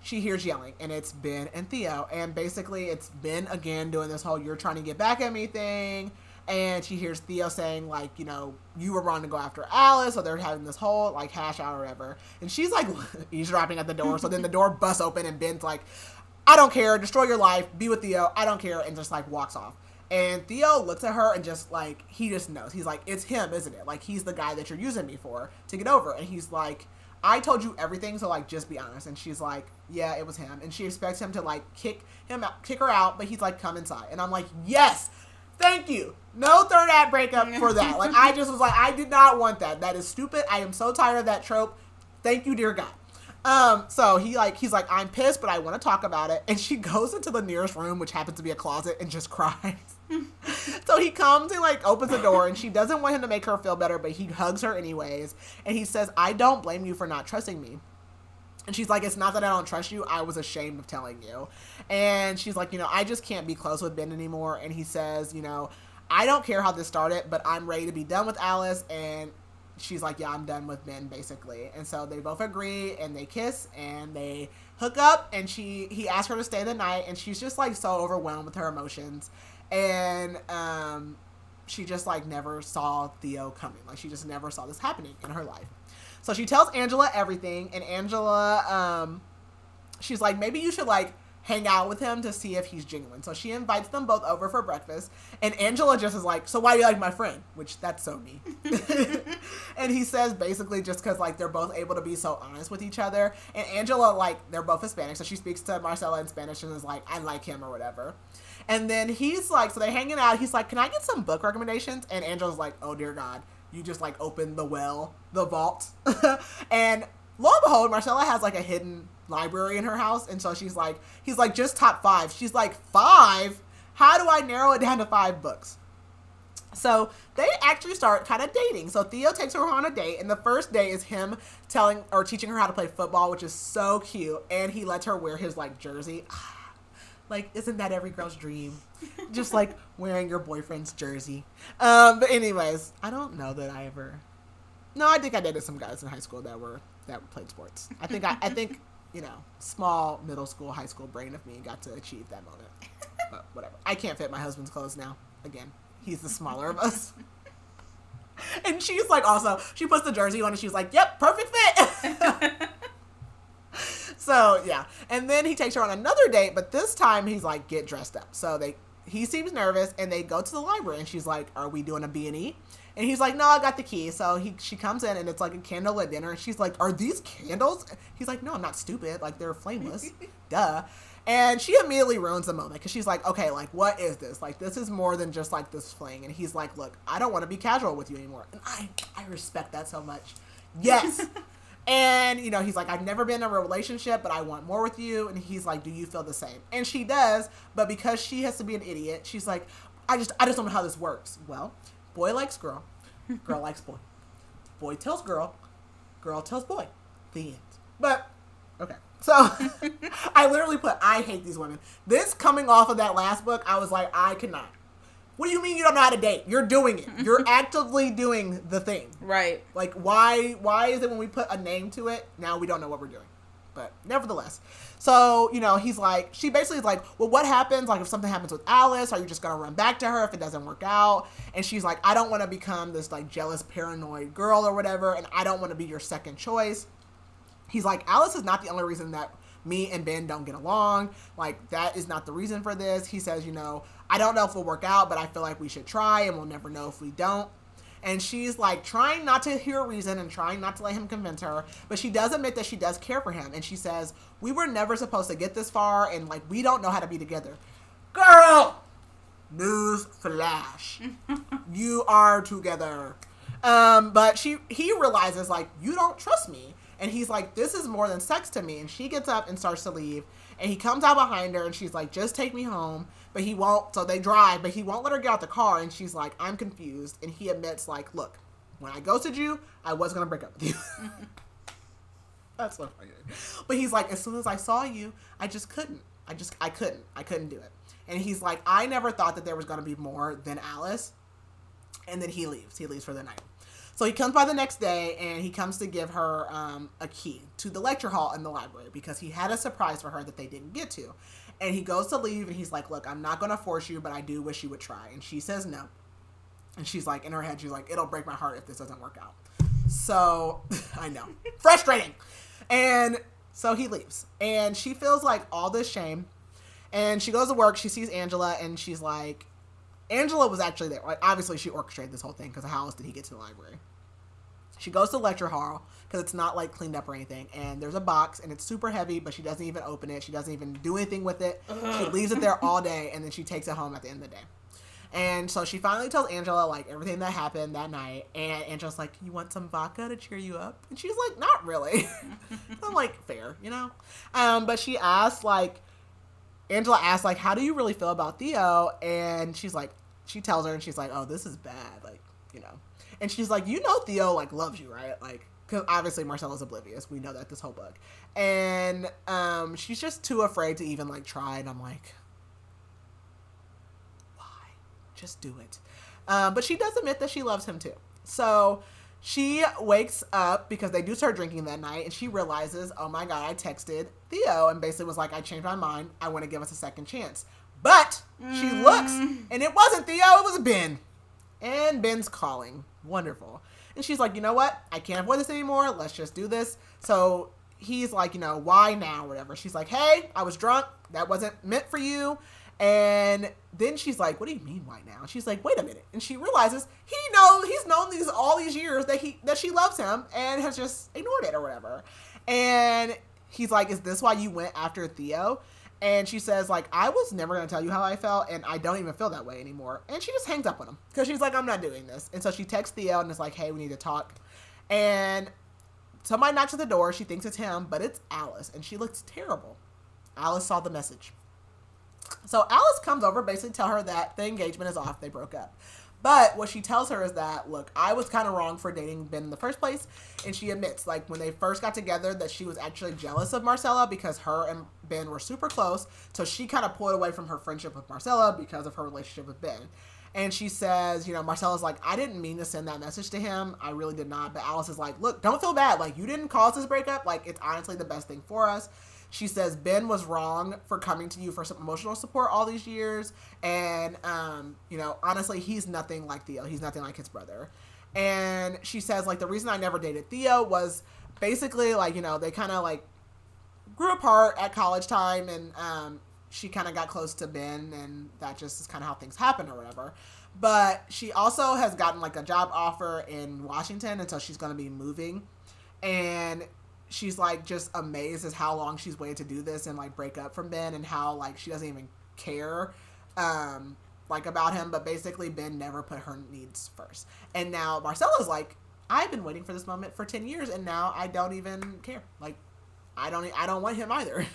she hears yelling, and it's Ben and Theo. And basically, it's Ben again doing this whole you're trying to get back at me thing. And she hears Theo saying, like, you were wrong to go after Alice. So they're having this whole, like, hash out or whatever. And she's, like, eavesdropping at the door. So then the door busts open, and Ben's like, I don't care. Destroy your life. Be with Theo. I don't care. And just, like, walks off. And Theo looks at her and just, like, he just knows. He's like, it's him, isn't it? Like, he's the guy that you're using me for to get over. And he's like, I told you everything, so, like, just be honest. And she's like, yeah, it was him. And she expects him to, like, kick her out, but he's like, come inside. And I'm like, yes, thank you. No third act breakup for that. Like, I just was like, I did not want that. That is stupid. I am so tired of that trope. Thank you, dear God. So he's like, I'm pissed, but I want to talk about it. And she goes into the nearest room, which happens to be a closet, and just cries. So he comes and, like, opens the door, and she doesn't want him to make her feel better, but he hugs her anyways. And he says, I don't blame you for not trusting me. And she's like, it's not that I don't trust you. I was ashamed of telling you. And she's like, I just can't be close with Ben anymore. And he says, I don't care how this started, but I'm ready to be done with Alice. And she's like, yeah, I'm done with Ben, basically. And so they both agree, and they kiss, and they hook up. And he asks her to stay the night, and she's just, like, so overwhelmed with her emotions. And she just, like, never saw Theo coming. Like, she just never saw this happening in her life. So she tells Angela everything, and Angela, she's like, maybe you should, like, hang out with him to see if he's genuine. So she invites them both over for breakfast, and Angela just is like, so why do you like my friend? Which, that's so me. And he says basically just because, like, they're both able to be so honest with each other. And Angela, like, they're both Hispanic, so she speaks to Marcela in Spanish and is like, I like him or whatever. And then he's like, so they're hanging out. He's like, can I get some book recommendations? And Angela's like, oh, dear God. You just, like, open the vault. And lo and behold, Marcela has, like, a hidden library in her house. And so he's like, just top 5. She's like, 5? How do I narrow it down to 5 books? So they actually start kind of dating. So Theo takes her on a date, and the first day is him teaching her how to play football, which is so cute. And he lets her wear his, like, jersey. Like, isn't that every girl's dream? Just, like, wearing your boyfriend's jersey. But anyways, I don't know that I ever... No, I think I dated some guys in high school that played sports. I think, small middle school, high school brain of me got to achieve that moment. But whatever. I can't fit my husband's clothes now. Again, he's the smaller of us. And she's like, also, she puts the jersey on and she's like, yep, perfect fit. So, yeah. And then he takes her on another date, but this time he's like, get dressed up. So he seems nervous, and they go to the library, and she's like, are we doing a B&E? And he's like, no, I got the key. So she comes in, and it's like a candlelit dinner, and she's like, are these candles? He's like, no, I'm not stupid. Like, they're flameless. Duh. And she immediately ruins the moment, because she's like, okay, like, what is this? Like, this is more than just, like, this fling. And he's like, look, I don't want to be casual with you anymore. And I respect that so much. Yes. And, he's like, I've never been in a relationship, but I want more with you. And he's like, do you feel the same? And she does, but because she has to be an idiot, she's like, I just don't know how this works. Well, boy likes girl, girl likes boy. Boy tells girl, girl tells boy. The end. But, okay. So, I literally I hate these women. This coming off of that last book, I was like, I cannot. What do you mean you don't know how to date? You're doing it. You're actively doing the thing. Right. Like, why is it when we put a name to it, now we don't know what we're doing? But nevertheless. So, he's like, she basically is like, well, what happens? Like, if something happens with Alice, are you just going to run back to her if it doesn't work out? And she's like, I don't want to become this, like, jealous, paranoid girl or whatever, and I don't want to be your second choice. He's like, Alice is not the only reason that me and Ben don't get along. Like, that is not the reason for this. He says, I don't know if it'll work out, but I feel like we should try, and we'll never know if we don't. And she's like trying not to hear a reason and trying not to let him convince her, but she does admit that she does care for him. And she says, we were never supposed to get this far, and, like, we don't know how to be together. Girl! News flash. You are together. But he realizes, like, you don't trust me. And he's like, this is more than sex to me. And she gets up and starts to leave. And he comes out behind her, and she's like, just take me home. But he won't. So they drive, but he won't let her get out the car. And she's like, I'm confused. And he admits, like, look, when I ghosted you, I was going to break up with you. That's so funny. But he's like, as soon as I saw you, I just couldn't. I couldn't do it. And he's like, I never thought that there was going to be more than Alice. And then he leaves. He leaves for the night. So he comes by the next day, and he comes to give her a key to the lecture hall in the library, because he had a surprise for her that they didn't get to. And he goes to leave, and he's like, look, I'm not going to force you, but I do wish you would try. And she says no. And she's like, in her head, she's like, it'll break my heart if this doesn't work out. So, I know. Frustrating. And so he leaves. And she feels like all this shame. And she goes to work. She sees Angela, and she's like, Angela was actually there. Like, obviously, she orchestrated this whole thing, because how else did he get to the library? She goes to the lecture hall because it's not like cleaned up or anything. And there's a box and it's super heavy, but she doesn't even open it. She doesn't even do anything with it. She leaves it there all day and then she takes it home at the end of the day. And so she finally tells Angela, like, everything that happened that night. And Angela's like, you want some vodka to cheer you up? And she's like, not really. I'm like, fair, you know? But she asked, like, Angela asked, like, how do you really feel about Theo? And she's like, she tells her, and she's like, oh, this is bad. Like, you know. And she's like, you know Theo, like, loves you, right? Like, because obviously Marcela's oblivious. We know that this whole book. And she's just too afraid to even, like, try. And I'm like, just do it. But she does admit that she loves him too. So she wakes up because they do start drinking that night and she realizes, oh my God, I texted Theo and basically was like, I changed my mind. I want to give us a second chance. But she looks and it wasn't Theo, it was Ben. And Ben's calling. Wonderful. And she's like, you know what? I can't avoid this anymore. Let's just do this. So he's like, you know, why now? Whatever. She's like, hey, I was drunk. That wasn't meant for you. And then she's like, what do you mean why now? She's like, wait a minute. And she realizes he's known all these years that she loves him and has just ignored it or whatever. And he's like, is this why you went after Theo? And she says, like, I was never going to tell you how I felt and I don't even feel that way anymore. And she just hangs up on him because she's like, I'm not doing this. And so she texts Theo and is like, hey, we need to talk. And somebody knocks at the door. She thinks it's him, but it's Alice. And she looks terrible. Alice saw the message. So Alice comes over, basically tell her that the engagement is off. They broke up. But what she tells her is that, look, I was kind of wrong for dating Ben in the first place. And she admits, like, when they first got together, that she was actually jealous of Marcela because her and Ben were super close. So she kind of pulled away from her friendship with Marcela because of her relationship with Ben. And she says, you know, Marcela's like, I didn't mean to send that message to him. I really did not. But Alice is like, look, don't feel bad. Like, you didn't cause this breakup. Like, it's honestly the best thing for us. She says Ben was wrong for coming to you for some emotional support all these years. And, you know, honestly, he's nothing like Theo. He's nothing like his brother. And she says, like, the reason I never dated Theo was basically, like, you know, they kind of, like, grew apart at college time. And she kind of got close to Ben. And that just is kind of how things happen or whatever. But she also has gotten, like, a job offer in Washington. And so she's going to be moving. And she's like just amazed as how long she's waited to do this and like break up from Ben and how like she doesn't even care like about him, but basically Ben never put her needs first. And now Marcela's like, I've been waiting for this moment for 10 years and now I don't even care. Like I don't want him either.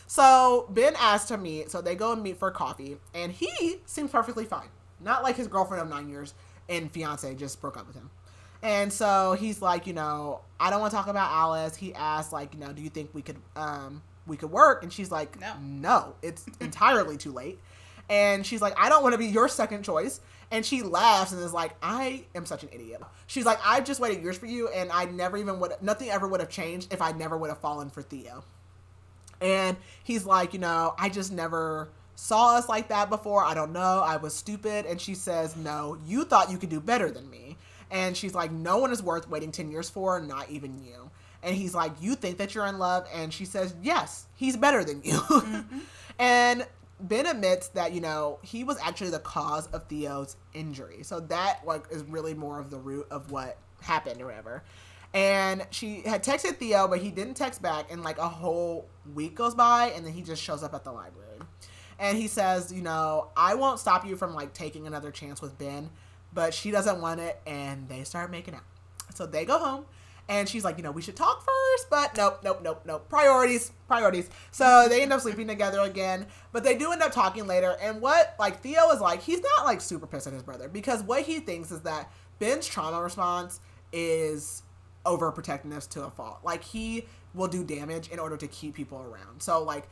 So Ben asked to meet, so they go and meet for coffee and he seems perfectly fine. Not like his girlfriend of 9 years and fiance just broke up with him. And so he's like, you know, I don't want to talk about Alice. He asked, like, you know, do you think we could work? And she's like, no, it's entirely too late. And she's like, I don't want to be your second choice. And she laughs and is like, I am such an idiot. She's like, I've just waited years for you. And I never even nothing ever would have changed if I never would have fallen for Theo. And he's like, you know, I just never saw us like that before. I don't know. I was stupid. And she says, no, you thought you could do better than me. And she's like, no one is worth waiting 10 years for, not even you. And he's like, you think that you're in love? And she says, yes, he's better than you. Mm-hmm. And Ben admits that, you know, he was actually the cause of Theo's injury. So that like is really more of the root of what happened or whatever. And she had texted Theo, but he didn't text back. And like a whole week goes by and then he just shows up at the library. And he says, you know, I won't stop you from like taking another chance with Ben. But she doesn't want it, and they start making out. So they go home, and she's like, you know, we should talk first, but nope. Priorities. So they end up sleeping together again, but they do end up talking later, and what, like, Theo is like, he's not, like, super pissed at his brother, because what he thinks is that Ben's trauma response is overprotectiveness to a fault. Like, he will do damage in order to keep people around. So, like,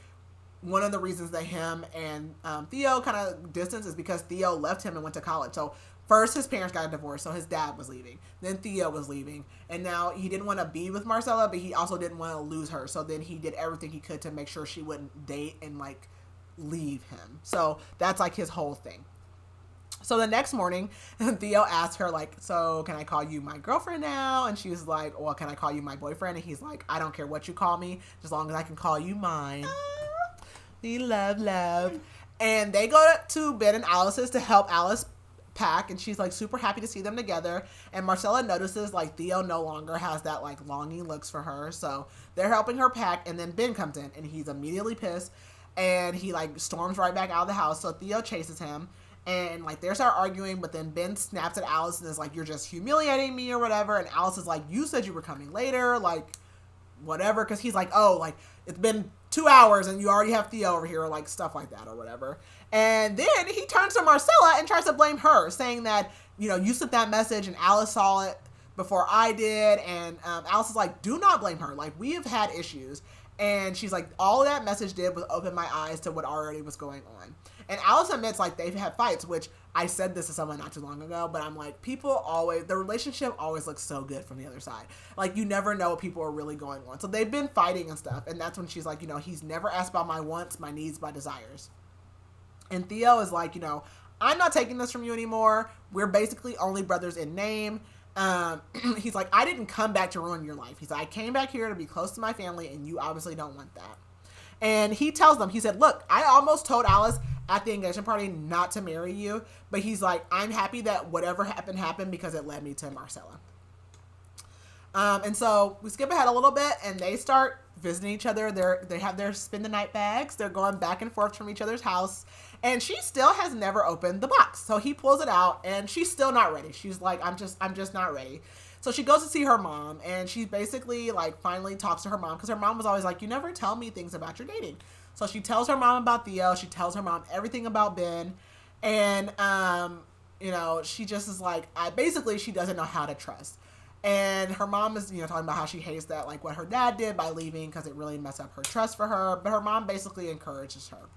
one of the reasons that him and Theo kind of distance is because Theo left him and went to college. So first his parents got a divorce, so his dad was leaving. Then Theo was leaving. And now he didn't want to be with Marcela, but he also didn't want to lose her. So then he did everything he could to make sure she wouldn't date and like leave him. So that's like his whole thing. So the next morning, Theo asked her, like, so can I call you my girlfriend now? And she's like, well, can I call you my boyfriend? And he's like, I don't care what you call me, as long as I can call you mine. We love. And they go to Ben and Alice's to help Alice pack, and she's like super happy to see them together. And Marcela notices like Theo no longer has that like longing looks for her, so they're helping her pack. And then Ben comes in, and he's immediately pissed, and he like storms right back out of the house. So Theo chases him, and like they start arguing, but then Ben snaps at Alice and is like, "You're just humiliating me," or whatever. And Alice is like, "You said you were coming later, like whatever," because he's like, "Oh, like it's been 2 hours and you already have Theo over here," or like stuff like that or whatever. And then he turns to Marcela and tries to blame her, saying that, you know, you sent that message and Alice saw it before I did. And Alice is like, "Do not blame her. Like, we have had issues." And she's like, all of that message did was open my eyes to what already was going on. And Alice admits like they've had fights, which I said this to someone not too long ago, but I'm like, the relationship always looks so good from the other side. Like, you never know what people are really going on. So they've been fighting and stuff. And that's when she's like, you know, he's never asked about my wants, my needs, my desires. And Theo is like, you know, I'm not taking this from you anymore. We're basically only brothers in name. He's like, I didn't come back to ruin your life. He's like, I came back here to be close to my family, and you obviously don't want that. And he tells them, he said, look, I almost told Alice at the engagement party not to marry you, but he's like, I'm happy that whatever happened because it led me to Marcela. And so we skip ahead a little bit, and they start visiting each other. They have their spend the night bags. They're going back and forth from each other's house, and she still has never opened the box. So he pulls it out, and she's still not ready. She's like, I'm just not ready. So she goes to see her mom, and she basically like finally talks to her mom, because her mom was always like, you never tell me things about your dating. So she tells her mom about Theo. She tells her mom everything about Ben, and you know, she just is like, she doesn't know how to trust. And her mom is, you know, talking about how she hates that, like, what her dad did by leaving, because it really messed up her trust for her. But her mom basically encourages her.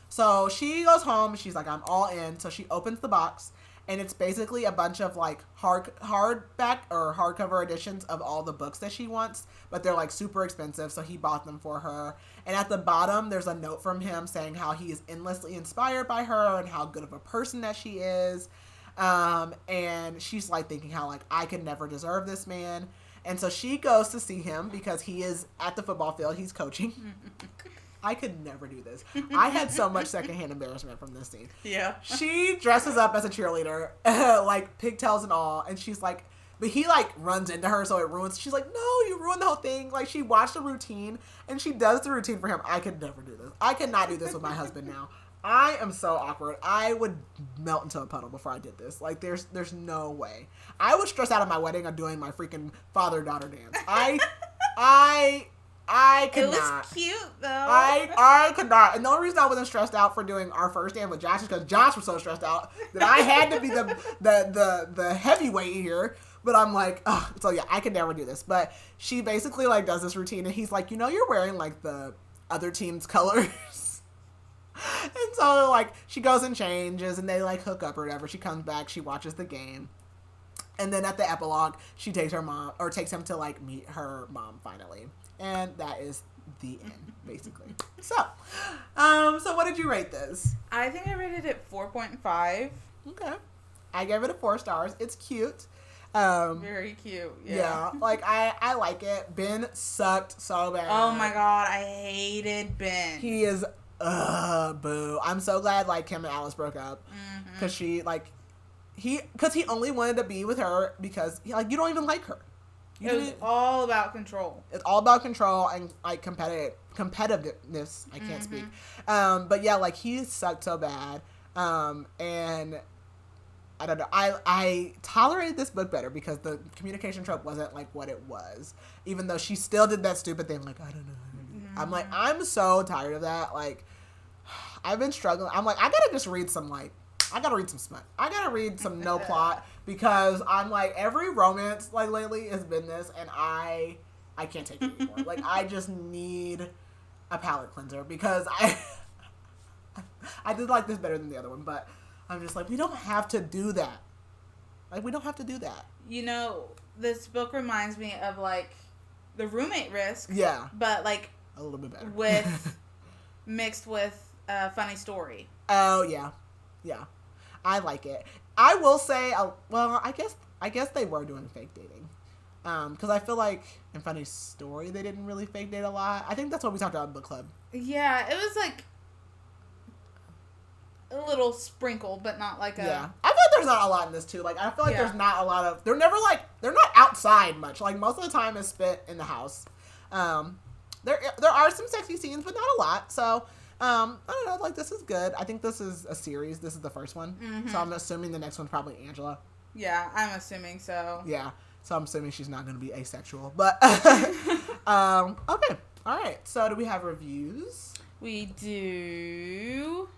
So she goes home. She's like, I'm all in. So she opens the box, and it's basically a bunch of, like, hardback or hardcover editions of all the books that she wants. But they're, like, super expensive, so he bought them for her. And at the bottom, there's a note from him saying how he is endlessly inspired by her and how good of a person that she is. And she's like thinking how like I could never deserve this man. And so she goes to see him because he is at the football field. He's coaching. I could never do this. I had so much secondhand embarrassment from this scene. Yeah. She dresses up as a cheerleader, like pigtails and all. And she's like, but he like runs into her, so it ruins. She's like, no, you ruined the whole thing. Like, she watched the routine and she does the routine for him. I could never do this. I could not do this with my husband now. I am so awkward. I would melt into a puddle before I did this. Like, there's no way. I was stressed out at my wedding of doing my freaking father-daughter dance. I could not. It was cute, though. I could not. And the only reason I wasn't stressed out for doing our first dance with Josh is because Josh was so stressed out that I had to be the heavyweight here. But I'm like, ugh. So yeah, I could never do this. But she basically like does this routine, and he's like, you know, you're wearing like the other team's colors. And so, like, she goes and changes, and they, like, hook up or whatever. She comes back, she watches the game. And then at the epilogue, she takes him to, like, meet her mom, finally. And that is the end, basically. So what did you rate this? I think I rated it 4.5. Okay. I gave it a 4 stars. It's cute. Very cute. Yeah. Like, I like it. Ben sucked so bad. Oh, my God. I hated Ben. He is... boo. I'm so glad, like, him and Alice broke up. Because he only wanted to be with her because, like, you don't even like her. It was all about control. It's all about control and, like, competitiveness. I can't speak. But, yeah, like, he sucked so bad. And I don't know. I tolerated this book better because the communication trope wasn't, like, what it was. Even though she still did that stupid thing, like, I don't know. I'm like, I'm so tired of that. Like, I've been struggling. I'm like, I gotta just read some, like, I gotta read some smut. I gotta read some no plot because I'm like, every romance, like, lately has been this, and I can't take it anymore. Like, I just need a palate cleanser because I did like this better than the other one, but I'm just like, we don't have to do that. Like, we don't have to do that. You know, this book reminds me of, like, The Roommate Risk. Yeah. But, like, a little bit better. Mixed with a funny story. Oh, yeah. Yeah. I like it. I will say, well, I guess they were doing fake dating. Because I feel like in Funny Story, they didn't really fake date a lot. I think that's what we talked about in book club. Yeah, it was like a little sprinkle, but not like a... Yeah. I feel like there's not a lot in this too. Like I feel like Yeah. there's not a lot of. They're never like they're not outside much. Like most of the time is spent in the house. There are some sexy scenes, but not a lot. So I don't know. Like this is good. I think this is a series. This is the first one. Mm-hmm. So I'm assuming the next one's probably Angela. Yeah, I'm assuming so. Yeah. So I'm assuming she's not going to be asexual. But okay. All right. So do we have reviews? We do.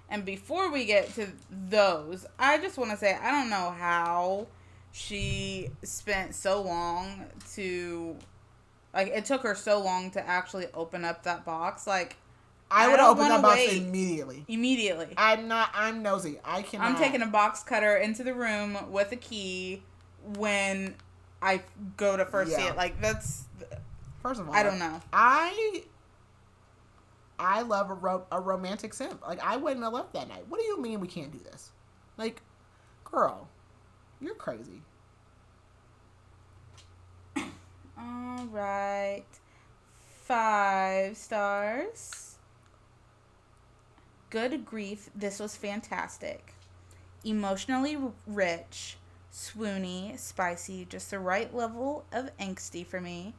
And before we get to those, I just want to say I don't know how she spent so long to, like, it took her so long to actually open up that box. Like, I would open that box wait. immediately. I'm nosy. I cannot. I'm taking a box cutter into the room with a key when I go to first see it. Like, that's... First of all, I don't know. I love a romantic simp. Like, I wouldn't have left that night. What do you mean we can't do this? Like, girl, you're crazy. All right. 5 stars. Good grief, this was fantastic. Emotionally rich, swoony, spicy, just the right level of angsty for me.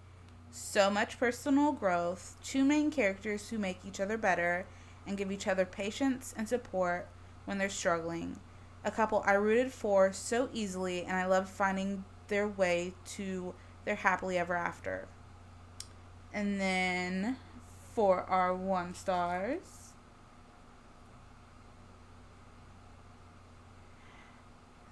So much personal growth, 2 main characters who make each other better and give each other patience and support when they're struggling. A couple I rooted for so easily, and I loved finding their way to their happily ever after. And then for our 1 stars,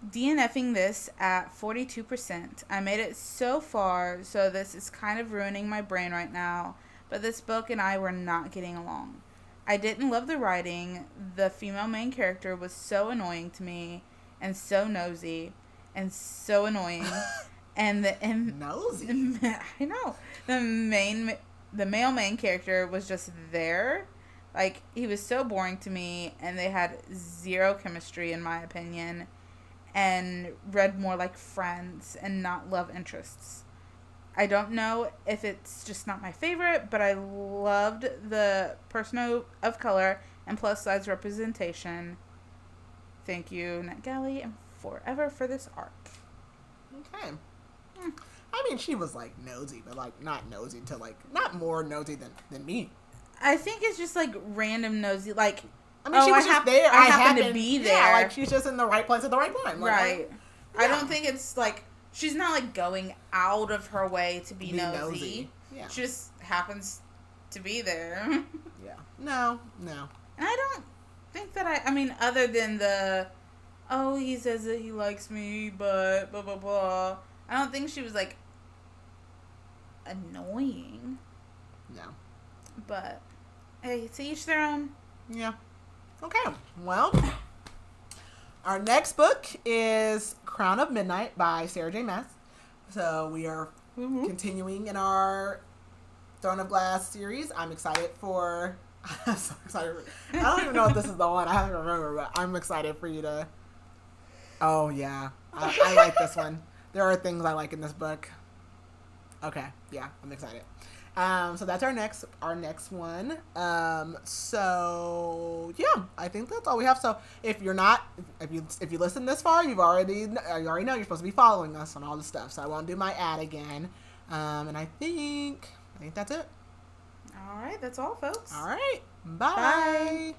DNFing this at 42%. I made it so far, so this is kind of ruining my brain right now, but this book and I were not getting along. I didn't love the writing. The female main character was so annoying to me, and so nosy, and so annoying. Nosy? I know. The male main character was just there. Like, he was so boring to me, and they had 0 chemistry, in my opinion, and read more like friends and not love interests. I don't know if it's just not my favorite, but I loved the person of color and plus size representation. Thank you, NetGalley, and forever for this arc. Okay. I mean, she was like nosy, but like not nosy to like not more nosy than me. I think it's just like random nosy, like. I mean, she was just there. I happened to be there. Yeah, like she's just in the right place at the right time. Like, right. I don't think it's like she's not like going out of her way to be nosy. Yeah. She just happens to be there. Yeah. No. And I don't think that I mean, other than he says that he likes me, but blah, blah, blah. I don't think she was like annoying. No. But, hey, to each their own. Yeah. Okay, well, our next book is Crown of Midnight by Sarah J. Maas. So we are continuing in our Throne of Glass series. I'm excited for... I'm so excited for... I don't even know if this is the one. I have to remember, but I'm excited for you to... Oh, yeah. I like this one. There are things I like in this book. Okay, yeah, I'm excited. So that's our next one. So yeah, I think that's all we have. So if you listen this far, you already know you're supposed to be following us on all the stuff. So I won't do my ad again. And I think that's it. All right, that's all, folks. All right, bye.